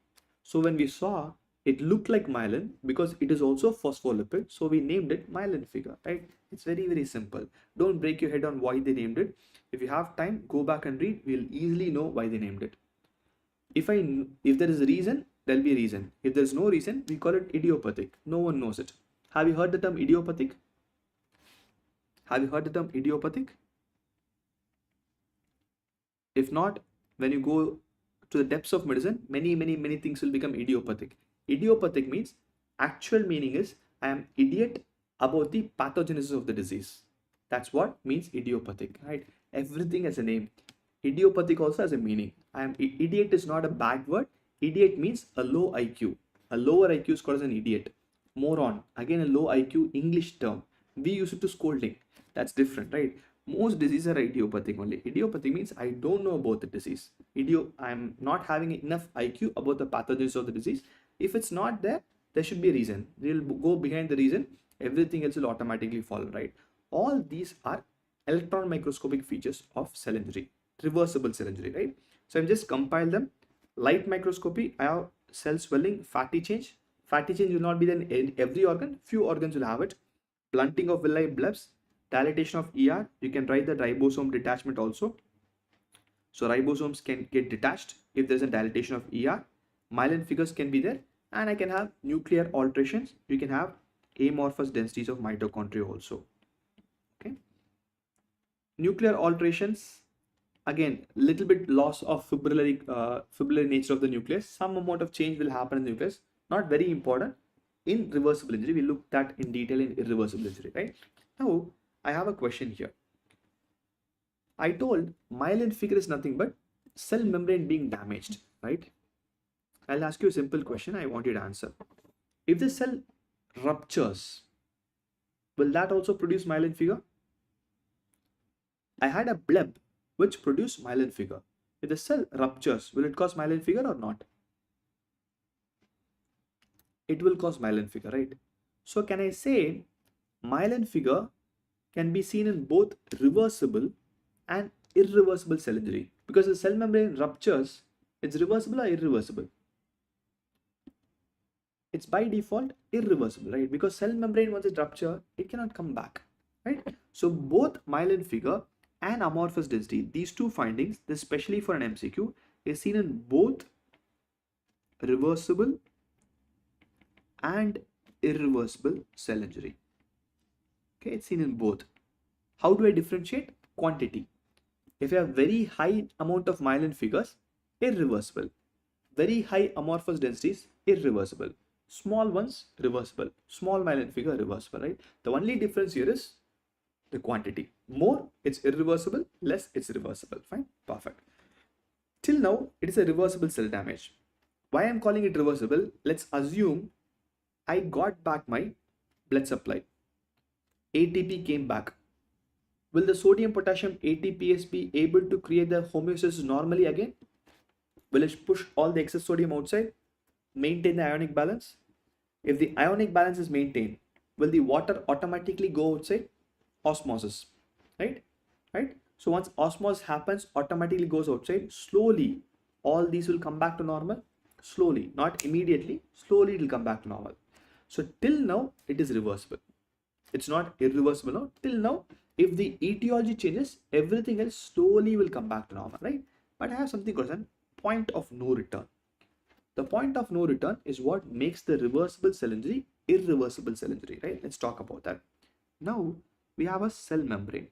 So when we saw, it looked like myelin because it is also phospholipid. So we named it myelin figure, right? It's very, very simple. Don't break your head on why they named it. If you have time, go back and read. We'll easily know why they named it. If there is a reason, there'll be a reason. If there's no reason, we call it idiopathic. No one knows it. Have you heard the term idiopathic? Have you heard the term idiopathic? If not, when you go to the depths of medicine, many things will become idiopathic. Idiopathic means, actual meaning is, I am idiot about the pathogenesis of the disease. That's what means idiopathic, right? Everything has a name. Idiopathic also has a meaning. Idiot is not a bad word. Idiot means a low IQ. A lower IQ is called as an idiot. Moron, again a low IQ English term. We use it to scolding. That's different, right? Most diseases are idiopathic only. Idiopathic means I don't know about the disease. I'm not having enough IQ about the pathogenesis of the disease. If it's not there, there should be a reason. We'll go behind the reason everything else will automatically follow, right? All these are electron microscopic features of cell injury, reversible cell injury, right? So I'm just compile them. Light microscopy, I have cell swelling, fatty change. Fatty change will not be then in every organ, few organs will have it. Blunting of villi blebs, dilatation of ER, you can write the ribosome detachment also. So ribosomes can get detached if there's a dilatation of ER. Myelin figures can be there, and I can have nuclear alterations. You can have amorphous densities of mitochondria also. Okay. Nuclear alterations, again, little bit loss of fibrillary nature of the nucleus. Some amount of change will happen in the nucleus. Not very important. In reversible injury, we looked at in detail in irreversible injury, right? Now, I have a question here. I told myelin figure is nothing but cell membrane being damaged, right? I'll ask you a simple question. I want you to answer. If the cell ruptures, will that also produce myelin figure? I had a bleb which produced myelin figure. If the cell ruptures, will it cause myelin figure or not? It will cause myelin figure, right? So can I say myelin figure can be seen in both reversible and irreversible cell injury? Because the cell membrane ruptures, it's reversible or irreversible? It's by default irreversible, right? Because cell membrane, once it rupture, it cannot come back, right? So both myelin figure and amorphous density, these two findings, especially for an MCQ, is seen in both reversible and irreversible cell injury. Okay, it's seen in both. How do I differentiate? Quantity. If you have very high amount of myelin figures, irreversible. Very high amorphous densities, irreversible. Small ones, reversible. Small myelin figure, reversible, right? The only difference here is the quantity. More, it's irreversible. Less, it's reversible. Fine, perfect. Till now, it is a reversible cell damage. Why I'm calling it reversible? Let's assume I got back my blood supply. ATP came back. Will the sodium potassium ATPase be able to create the homeostasis normally again? Will it push all the excess sodium outside? Maintain the ionic balance? If the ionic balance is maintained, will the water automatically go outside? Osmosis, right? So once osmosis happens, automatically goes outside. Slowly, all these will come back to normal. Slowly, not immediately. Slowly, it will come back to normal. So till now, it is reversible. It's not irreversible now. Till now, if the etiology changes, everything else slowly will come back to normal, right? But I have something called a point of no return. The point of no return is what makes the reversible cell injury irreversible cell injury, right? Let's talk about that. Now, we have a cell membrane.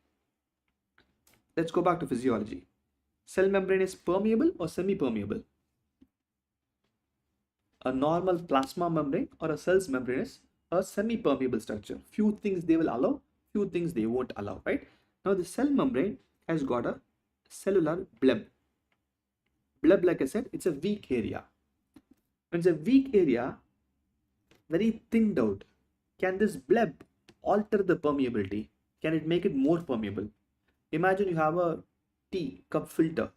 Let's go back to physiology. Cell membrane is permeable or semi-permeable? A normal plasma membrane or a cell's membrane is a semi-permeable structure. Few things they will allow, few things they won't allow, right? Now the cell membrane has got a cellular bleb. Bleb, like I said, it's a weak area. When it's a weak area, very thinned out, can this bleb alter the permeability? Can it make it more permeable? Imagine you have a tea cup filter.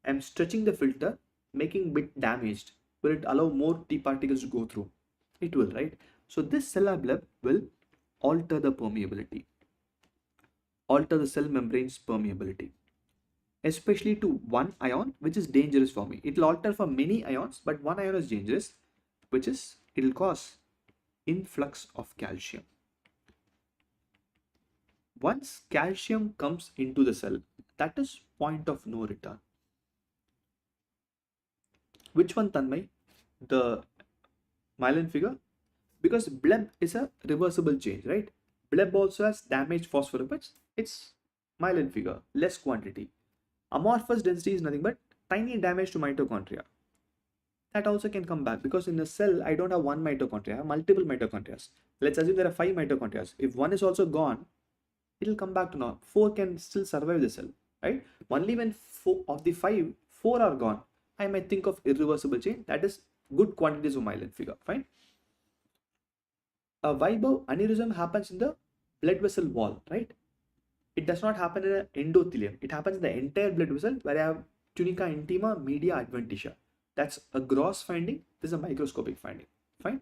I'm stretching the filter, making bit damaged. Will it allow more tea particles to go through? It will, right? So this cellular bleb will alter the permeability, alter the cell membrane's permeability, especially to one ion, which is dangerous for me. It will alter for many ions, but one ion is dangerous, which is, it will cause influx of calcium. Once calcium comes into the cell, that is point of no return. Which one, Tanmay? The myelin figure? Because bleb is a reversible change, right? Bleb also has damaged phospholipids. It's myelin figure, less quantity. Amorphous density is nothing but tiny damage to mitochondria. That also can come back because in a cell, I don't have one mitochondria, I have multiple mitochondria. Let's assume there are 5 mitochondria. If one is also gone, it will come back to normal. 4 can still survive the cell, right? Only when 4 of the 5, 4 are gone, I might think of irreversible change. That is good quantities of myelin figure, fine. A Weibo aneurysm happens in the blood vessel wall, right? It does not happen in the endothelium. It happens in the entire blood vessel where I have tunica intima, media adventitia. That's a gross finding. This is a microscopic finding. Fine.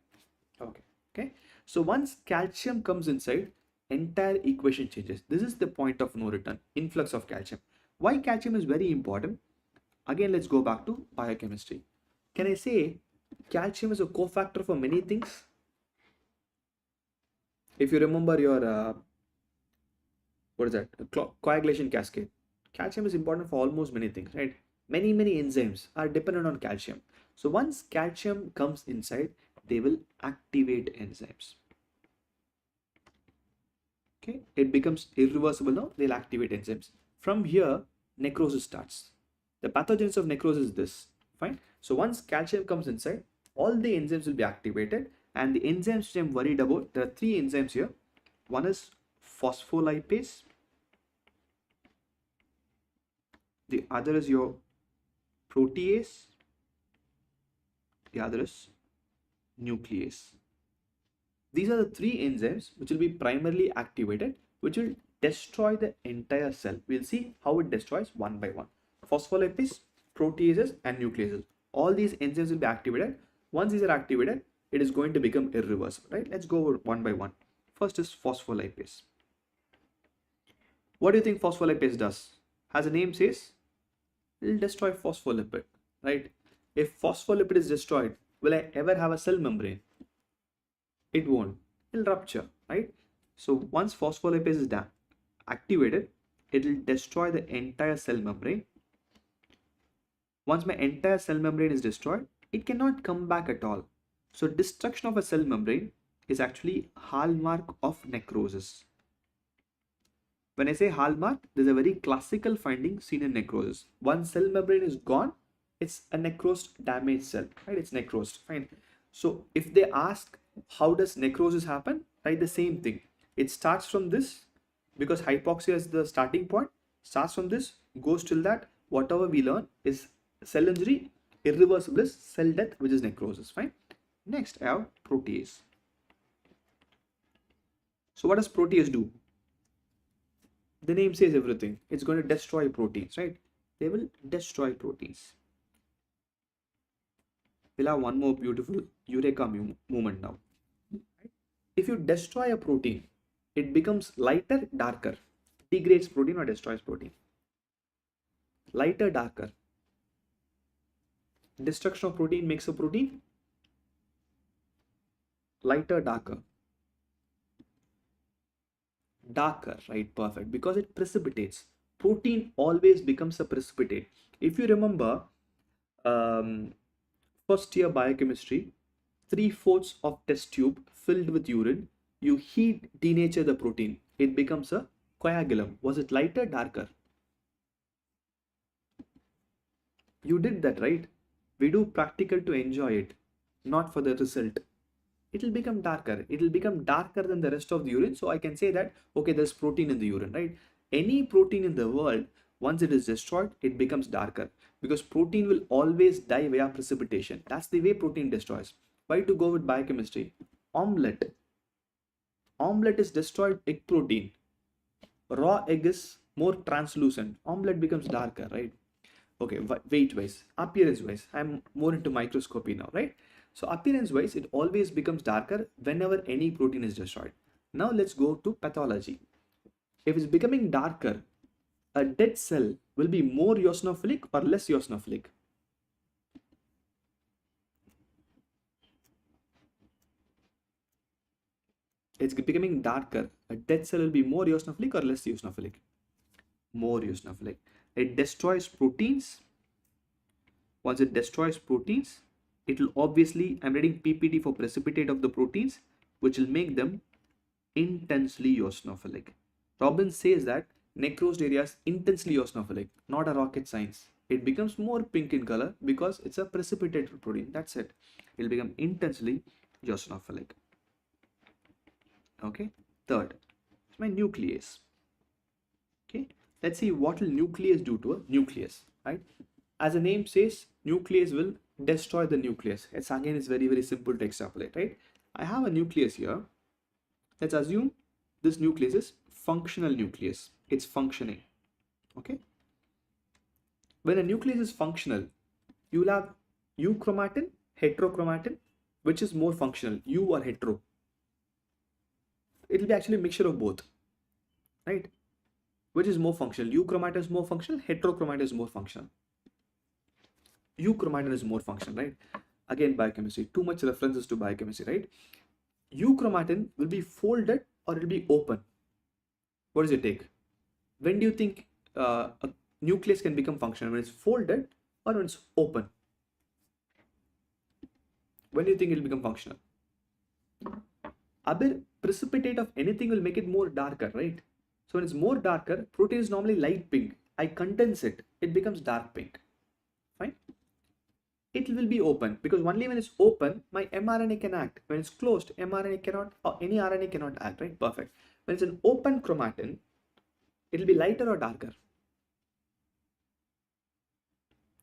Okay. So once calcium comes inside, entire equation changes. This is the point of no return, influx of calcium. Why calcium is very important? Again, let's go back to biochemistry. Can I say calcium is a cofactor for many things? If you remember your, what is that? Coagulation cascade. Calcium is important for almost many things, right? Many enzymes are dependent on calcium. So once calcium comes inside, they will activate enzymes. Okay, it becomes irreversible now, they'll activate enzymes. From here, necrosis starts. The pathogenesis of necrosis is this, fine. So once calcium comes inside, all the enzymes will be activated, and the enzymes which I'm worried about, there are three enzymes here. One is phospholipase, the other is your protease, the other is nuclease. These are the three enzymes which will be primarily activated, which will destroy the entire cell. We'll see how it destroys one by one. Phospholipase, proteases, and nucleases. All these enzymes will be activated. Once these are activated, it is going to become irreversible, right? Let's go one by one. First is phospholipase. What do you think phospholipase does? As the name says, it will destroy phospholipid, right? If phospholipid is destroyed, will I ever have a cell membrane? It won't. It'll rupture, right? So once phospholipase is activated, it will destroy the entire cell membrane. Once my entire cell membrane is destroyed, it cannot come back at all. So destruction of a cell membrane is actually hallmark of necrosis. When I say hallmark, there's a very classical finding seen in necrosis. Once cell membrane is gone, it's a necrosed damaged cell, right? It's necrosed, fine. So if they ask how does necrosis happen, right, the same thing. It starts from this, because hypoxia is the starting point, starts from this, goes till that. Whatever we learn is cell injury, irreversible is cell death, which is necrosis, fine. Next, I have protease. So what does protease do? The name says everything. It's going to destroy proteins, right? They will destroy proteins. We'll have one more beautiful eureka moment now. If you destroy a protein, it becomes lighter, darker. Degrades protein or destroys protein. Lighter, darker. Destruction of protein makes a protein lighter, darker. Darker, right? Perfect. Because it precipitates. Protein always becomes a precipitate. If you remember, first year biochemistry, 3/4 of test tube filled with urine, you heat denature the protein. It becomes a coagulum. Was it lighter, darker? You did that, right? We do practical to enjoy it, not for the result. It will become darker. It will become darker than the rest of the urine. So I can say that, okay, there's protein in the urine, right? Any protein in the world, once it is destroyed, it becomes darker, because protein will always die via precipitation. That's the way protein destroys. Why to go with biochemistry? Omelette. Omelette is destroyed egg protein. Raw egg is more translucent. Omelette becomes darker, right? Okay, weight wise, appearance wise, I'm more into microscopy now, right? So appearance wise, it always becomes darker whenever any protein is destroyed. Now let's go to pathology. If it's becoming darker, a dead cell will be more eosinophilic or less eosinophilic? It's becoming darker. A dead cell will be more eosinophilic or less eosinophilic? More eosinophilic. It destroys proteins. Once it destroys proteins, it will obviously, I'm reading PPT for precipitate of the proteins, which will make them intensely eosinophilic. Robbins says that necrosed area is intensely eosinophilic, not a rocket science. It becomes more pink in color because it's a precipitated protein. That's it. It will become intensely eosinophilic. Okay. Third, it's my nuclease. Okay. Let's see what will nuclease do to a nucleus, right? As the name says, nuclease will destroy the nucleus. It's again, it's very simple to extrapolate, right? I have a nucleus here. Let's assume this nucleus is functional nucleus. It's functioning. Okay. When a nucleus is functional, you will have euchromatin, heterochromatin. Which is more functional, eu or hetero? it will be actually a mixture of both, right? Which is more functional? Euchromatin is more functional, heterochromatin is more functional. Euchromatin is more functional, right? Again, biochemistry, too much references to biochemistry, right? Euchromatin will be folded or it will be open. What does it take? When do you think a nucleus can become functional? When it's folded or when it's open? When do you think it will become functional? Abir, precipitate of anything will make it more darker, right? So when it's more darker, protein is normally light pink. I condense it, it becomes dark pink. Fine. It will be open because only when it's open, my mRNA can act. When it's closed, mRNA cannot, or any RNA cannot act, right? Perfect. When it's an open chromatin, it will be lighter or darker?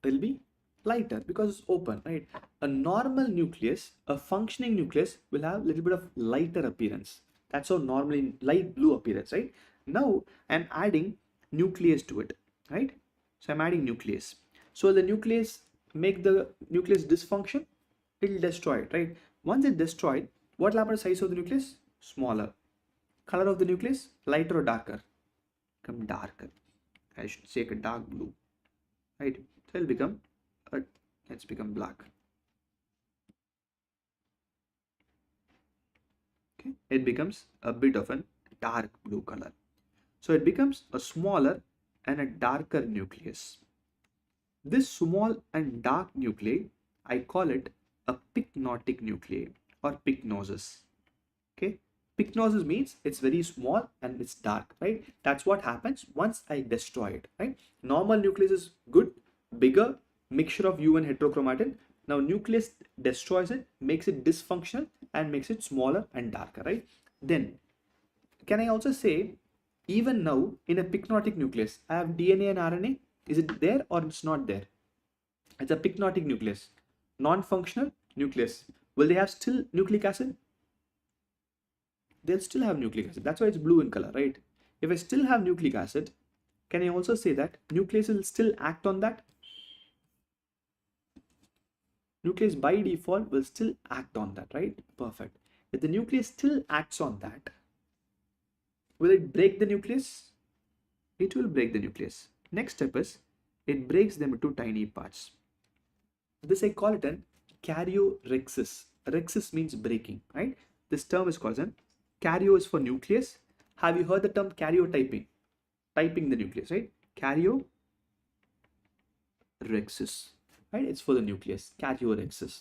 It will be lighter because it's open, right? A normal nucleus, a functioning nucleus, will have a little bit of lighter appearance. That's how normally light blue appearance, right? Now I'm adding nucleus to it, right? So I'm adding nucleus. So the nucleus make the nucleus dysfunction, it will destroy it, right? Once it's destroyed, what will happen to the size of the nucleus? Smaller. Color of the nucleus, lighter or darker? Become darker. I should say a dark blue, right? So it'll become let's become black. Okay, it becomes a bit of a dark blue color. So it becomes a smaller and a darker nucleus. This small and dark nuclei, I call it a pycnotic nuclei or pycnosis. Okay, pycnosis means it's very small and it's dark, right? That's what happens once I destroy it, right? Normal nucleus is good, bigger, mixture of U and heterochromatin. Now nucleus destroys it, makes it dysfunctional and makes it smaller and darker, right? Then can I also say even now in a pycnotic nucleus I have DNA and RNA? Is it there or it's not there? It's a pycnotic nucleus, non-functional nucleus. Will they have still nucleic acid? They'll still have nucleic acid. That's why it's blue in color, right? If I still have nucleic acid, can I also say that nucleus will still act on that? Nucleus by default will still act on that, right? Perfect. If the nucleus still acts on that, will it break the nucleus? It will break the nucleus. Next step is it breaks them into tiny parts. This I call it an karyorhexis. Rhexis means breaking, right? This term is called an karyo is for nucleus. Have you heard the term karyotyping? Typing the nucleus, right? Karyorhexis, right? It's for the nucleus. Karyorhexis.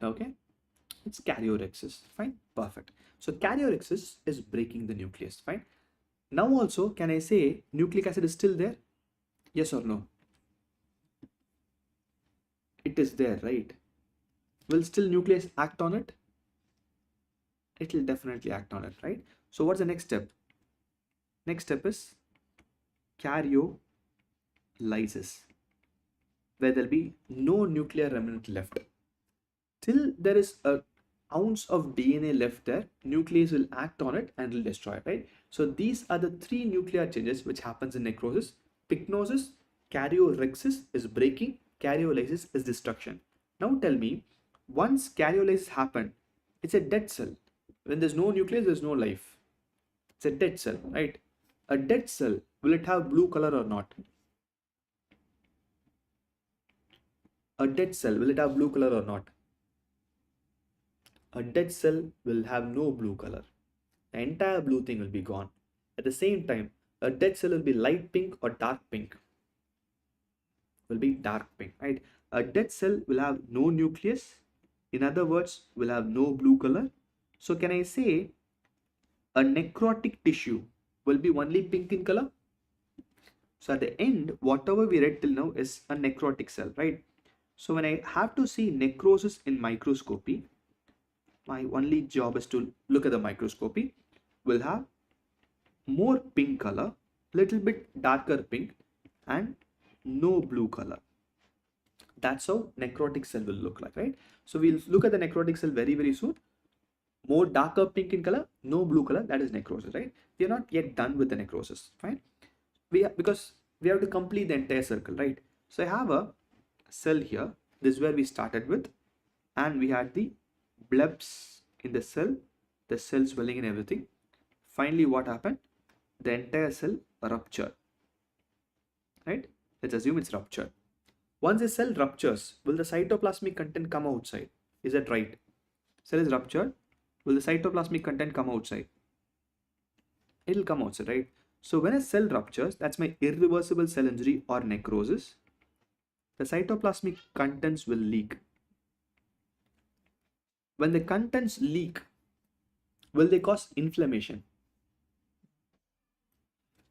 Okay, it's karyorhexis. Fine, perfect. So karyorhexis is breaking the nucleus. Fine. Now also, can I say nucleic acid is still there? Yes or no? It is there, right? Will still nucleus act on it? It will definitely act on it, right? So what's the next step? Next step is karyolysis, where there'll be no nuclear remnant left. Till there is a ounce of DNA left there, nucleus will act on it and will destroy it, right? So these are the three nuclear changes which happens in necrosis. Pycnosis, karyorhexis is breaking, karyolysis is destruction. Now tell me, once karyolysis happened, it's a dead cell. When there's no nucleus, there's no life. It's a dead cell, right? A dead cell, will it have blue color or not? A dead cell, will it have blue color or not? A dead cell will have no blue color. The entire blue thing will be gone. At the same time, a dead cell will be light pink or dark pink. Will be dark pink, right? A dead cell will have no nucleus. In other words, will have no blue color. So can I say a necrotic tissue will be only pink in color? So at the end, whatever we read till now is a necrotic cell, right? So when I have to see necrosis in microscopy, my only job is to look at the microscopy. Will have more pink color, little bit darker pink and no blue color. That's how necrotic cell will look like, right? So we'll look at the necrotic cell very soon. More darker pink in color, no blue color, that is necrosis, right? We are not yet done with the necrosis, fine? Because we have to complete the entire circle, right? So I have a cell here. This is where we started with, and we had the blebs in the cell swelling and everything. Finally, what happened? The entire cell ruptured, right? Let's assume it's ruptured. Once the cell ruptures, will the cytoplasmic content come outside? Is that right? Cell is ruptured. Will the cytoplasmic content come outside? It will come outside, right? So when a cell ruptures, that's my irreversible cell injury or necrosis. The cytoplasmic contents will leak. When the contents leak, will they cause inflammation?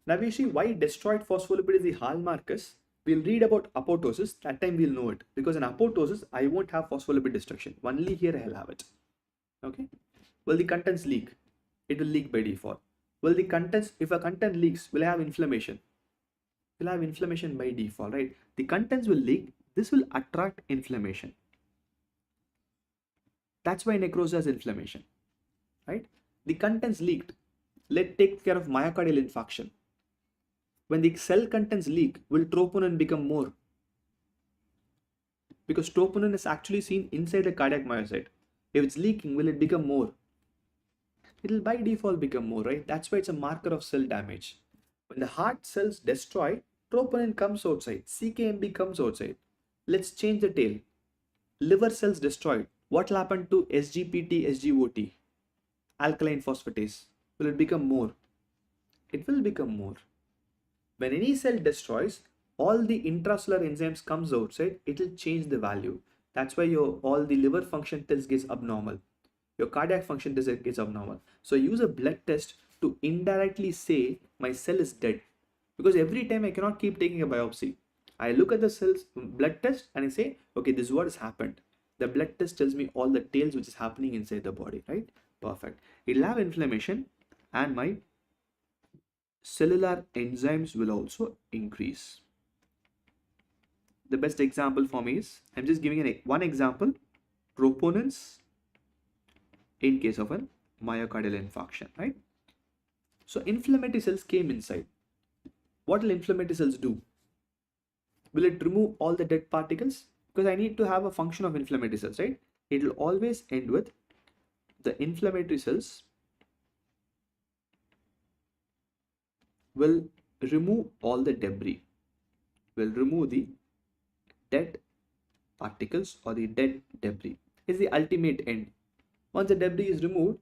Now we see why destroyed phospholipid is the hallmark is, we'll read about apoptosis, that time we'll know it. Because in apoptosis, I won't have phospholipid destruction. Only here I'll have it. Okay. Will the contents leak? It will leak by default. Will the contents, if a content leaks, will I have inflammation? Will have inflammation by default, right? The contents will leak. This will attract inflammation. That's why necrosis has inflammation, right? The contents leaked. Let's take care of myocardial infarction. When the cell contents leak, will troponin become more? Because troponin is actually seen inside the cardiac myocyte. If it's leaking, will it become more? It will by default become more, right? That's why it's a marker of cell damage. When the heart cells destroy, troponin comes outside, CKMB comes outside. Let's change the tail. Liver cells destroyed. What will happen to SGPT, SGOT? Alkaline phosphatase. Will it become more? It will become more. When any cell destroys, all the intracellular enzymes comes outside, it will change the value. That's why all the liver function tells gets abnormal. Your cardiac function gets abnormal. So I use a blood test to indirectly say my cell is dead. Because every time I cannot keep taking a biopsy. I look at the cell's blood test and I say, okay, this is what has happened. The blood test tells me all the tails which is happening inside the body, right? Perfect. It'll have inflammation and my cellular enzymes will also increase. The best example for me is, I'm just giving one example, troponins in case of a myocardial infarction, right? So inflammatory cells came inside. What will inflammatory cells do? Will it remove all the dead particles? Because I need to have a function of inflammatory cells, right? It will always end with the inflammatory cells will remove all the debris, will remove the dead particles or the dead debris. Is the ultimate end. Once the debris is removed,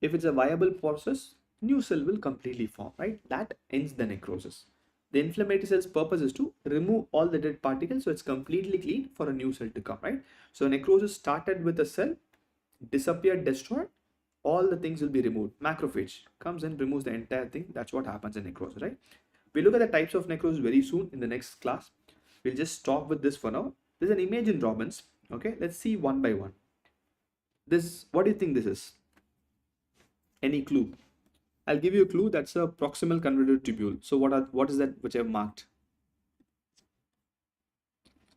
if it's a viable process, new cell will completely form, right? That ends the necrosis. The inflammatory cell's purpose is to remove all the dead particles so it's completely clean for a new cell to come, right? So necrosis started with a cell, disappeared, destroyed, all the things will be removed. Macrophage comes and removes the entire thing. That's what happens in necrosis, right? We'll look at the types of necrosis very soon in the next class. We'll just stop with this for now. There's an image in Robbins. Okay, let's see one by one. This, what do you think this is? Any clue? I'll give you a clue. That's a proximal convoluted tubule. So what is that which I've marked?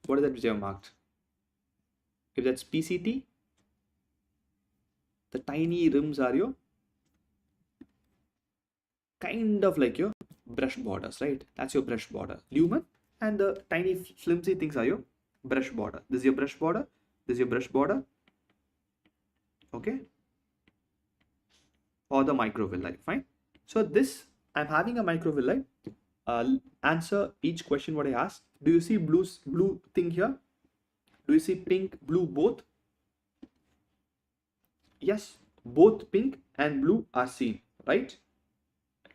What is that which I've marked? If that's PCT, the tiny rims are your kind of like your brush borders, right? That's your brush border. Lumen, and the tiny flimsy things are your brush border. This is your brush border. This is your brush border. Okay. Or the microvilli, fine. So this, I'm having a microvilli. Answer each question what I asked. Do you see blue thing here? Do you see pink, blue both? Yes, both pink and blue are seen, right?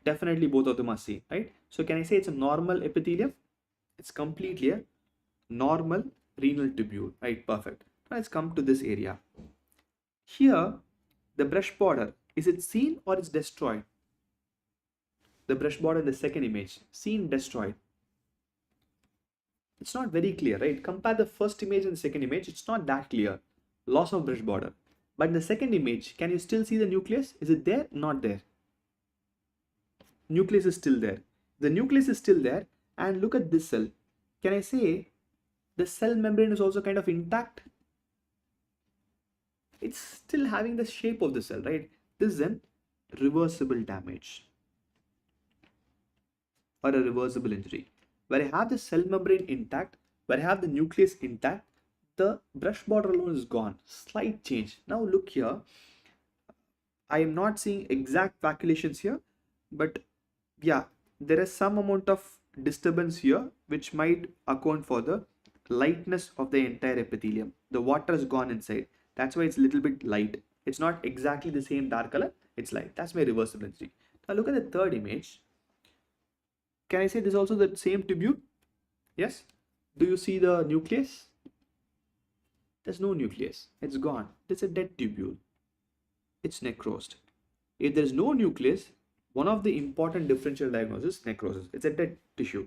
Definitely both of them are seen, right? So can I say it's a normal epithelium? It's completely a normal renal tubule, right? Perfect. Now let's come to this area. Here, the brush border, is it seen or it's destroyed? The brush border in the second image, seen, destroyed. It's not very clear, right? Compare the first image and the second image, it's not that clear. Loss of brush border. But in the second image, can you still see the nucleus? Is it there? Not there. Nucleus is still there. The nucleus is still there. And look at this cell. Can I say the cell membrane is also kind of intact? It's still having the shape of the cell, right? This is an reversible damage or a reversible injury. Where I have the cell membrane intact, where I have the nucleus intact, the brush border alone is gone. Slight change. Now look here. I am not seeing exact calculations here, but yeah, there is some amount of disturbance here which might account for the lightness of the entire epithelium. The water has gone inside. That's why it's a little bit light. It's not exactly the same dark color. It's light. That's my reversible injury. Now look at the third image. Can I say this is also the same tubule? Yes. Do you see the nucleus? There's no nucleus. It's gone. It's a dead tubule. It's necrosed. If there's no nucleus, one of the important differential diagnosis is necrosis. It's a dead tissue.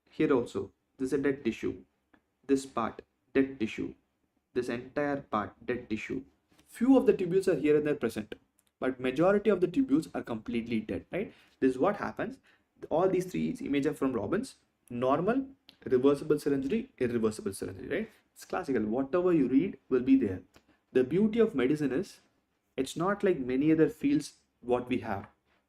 Here also, this is a dead tissue. This part, dead tissue. This entire part, dead tissue. Few of the tubules are here and there present, but majority of the tubules are completely dead, right? This is what happens. All these three images are from Robbins. Normal, reversible cell injury, irreversible cell injury, right? It's classical. Whatever you read will be there. The beauty of medicine is it's not like many other fields what we have.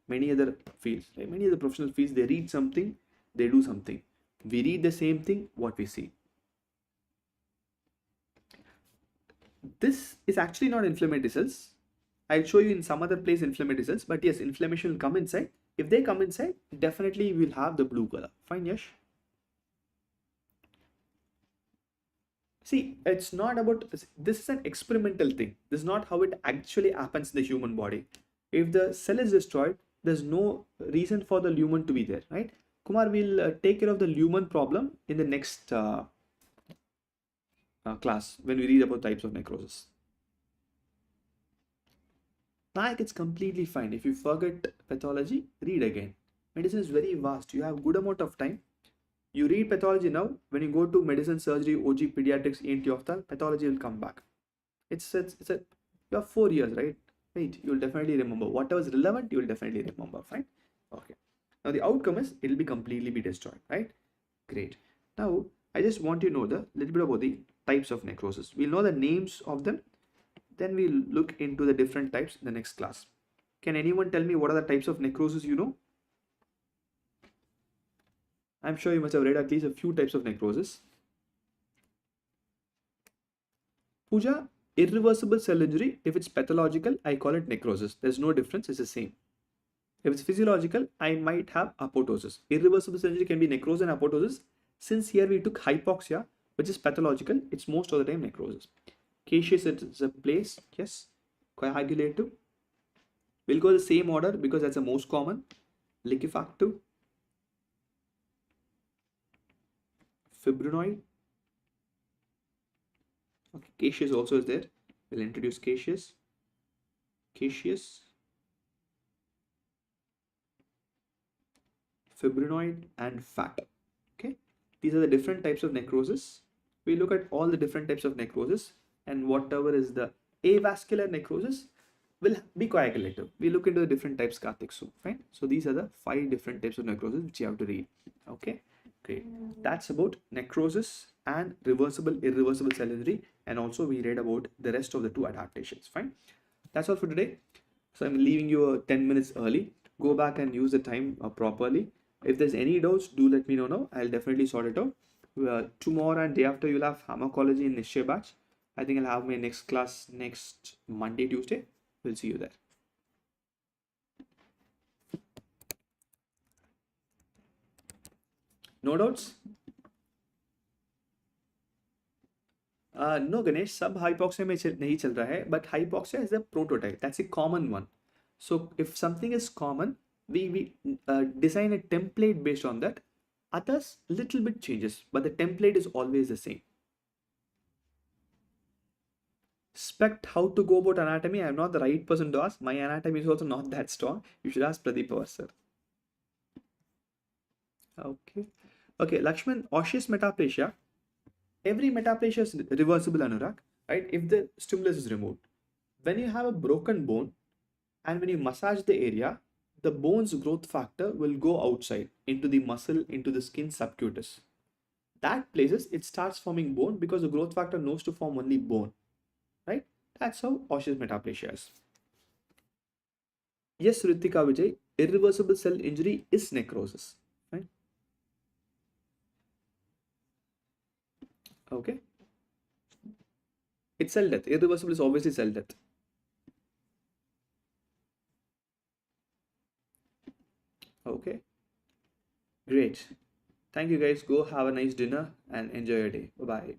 Many other fields, like many other professional fields, they read something, they do something. We read the same thing, what we see. This is actually not inflammatory cells. I'll show you in some other place inflammatory cells, but yes, inflammation will come inside. If they come inside, definitely we'll have the blue color. Fine, Yash? See, it's not about, this is an experimental thing. This is not how it actually happens in the human body. If the cell is destroyed, there's no reason for the lumen to be there, right? Kumar will take care of the lumen problem in the next class when we read about types of necrosis. Like it's completely fine. If you forget pathology, read again. Medicine is very vast. You have good amount of time. You read pathology now. When you go to medicine, surgery, OG, pediatrics, ENT, ophthalm, pathology will come back. It's a you have 4 years, right? Wait, you'll definitely remember. Whatever is relevant, you'll definitely remember. Fine. Okay. Now the outcome is it'll be completely be destroyed, right? Great. Now I just want you to know the little bit about the types of necrosis. We'll know the names of them. Then we'll look into the different types in the next class. Can anyone tell me what are the types of necrosis you know? I'm sure you must have read at least a few types of necrosis. Pooja, irreversible cell injury, if it's pathological, I call it necrosis. There's no difference, it's the same. If it's physiological, I might have apoptosis. Irreversible cell injury can be necrosis and apoptosis. Since here we took hypoxia, which is pathological, it's most of the time necrosis. Caseous is a place, yes. Coagulative. We'll go the same order because that's the most common. Liquefactive. Fibrinoid. Okay, caseous also is there. We'll introduce caseous. Caseous. Fibrinoid and fat. Okay, these are the different types of necrosis. We look at all the different types of necrosis, and whatever is the avascular necrosis will be coagulative. We look into the different types, Karthik, soon. Fine. So these are the 5 different types of necrosis which you have to read. Okay, great. That's about necrosis and reversible, irreversible cell injury, and also we read about the rest of the 2 adaptations. Fine. That's all for today. So I'm leaving you 10 minutes early. Go back and use the time properly. If there's any doubts, do let me know now. I'll definitely sort it out. Tomorrow and day after, you'll have pharmacology in Nishchay Batch. I think I'll have my next class next Monday, Tuesday. We'll see you there. No doubts? No, Ganesh, sub hypoxia में नहीं चल रहा है, but hypoxia is a prototype. That's a common one. So if something is common, we design a template based on that. Others little bit changes, but the template is always the same. Expect how to go about anatomy. I'm not the right person to ask. My anatomy is also not that strong. You should ask Pradeep Pawar sir. Okay. Okay, Lakshman, osseous metaplasia. Every metaplasia is reversible, Anurag, right? If the stimulus is removed. When you have a broken bone and when you massage the area, the bone's growth factor will go outside into the muscle, into the skin subcutis. That places it starts forming bone because the growth factor knows to form only bone, right? That's how osseous metaplasia is. Yes, Ritika Vijay, irreversible cell injury is necrosis, right? Okay. It's cell death. Irreversible is obviously cell death. Okay, great. Thank you guys. Go have a nice dinner and enjoy your day. Bye bye.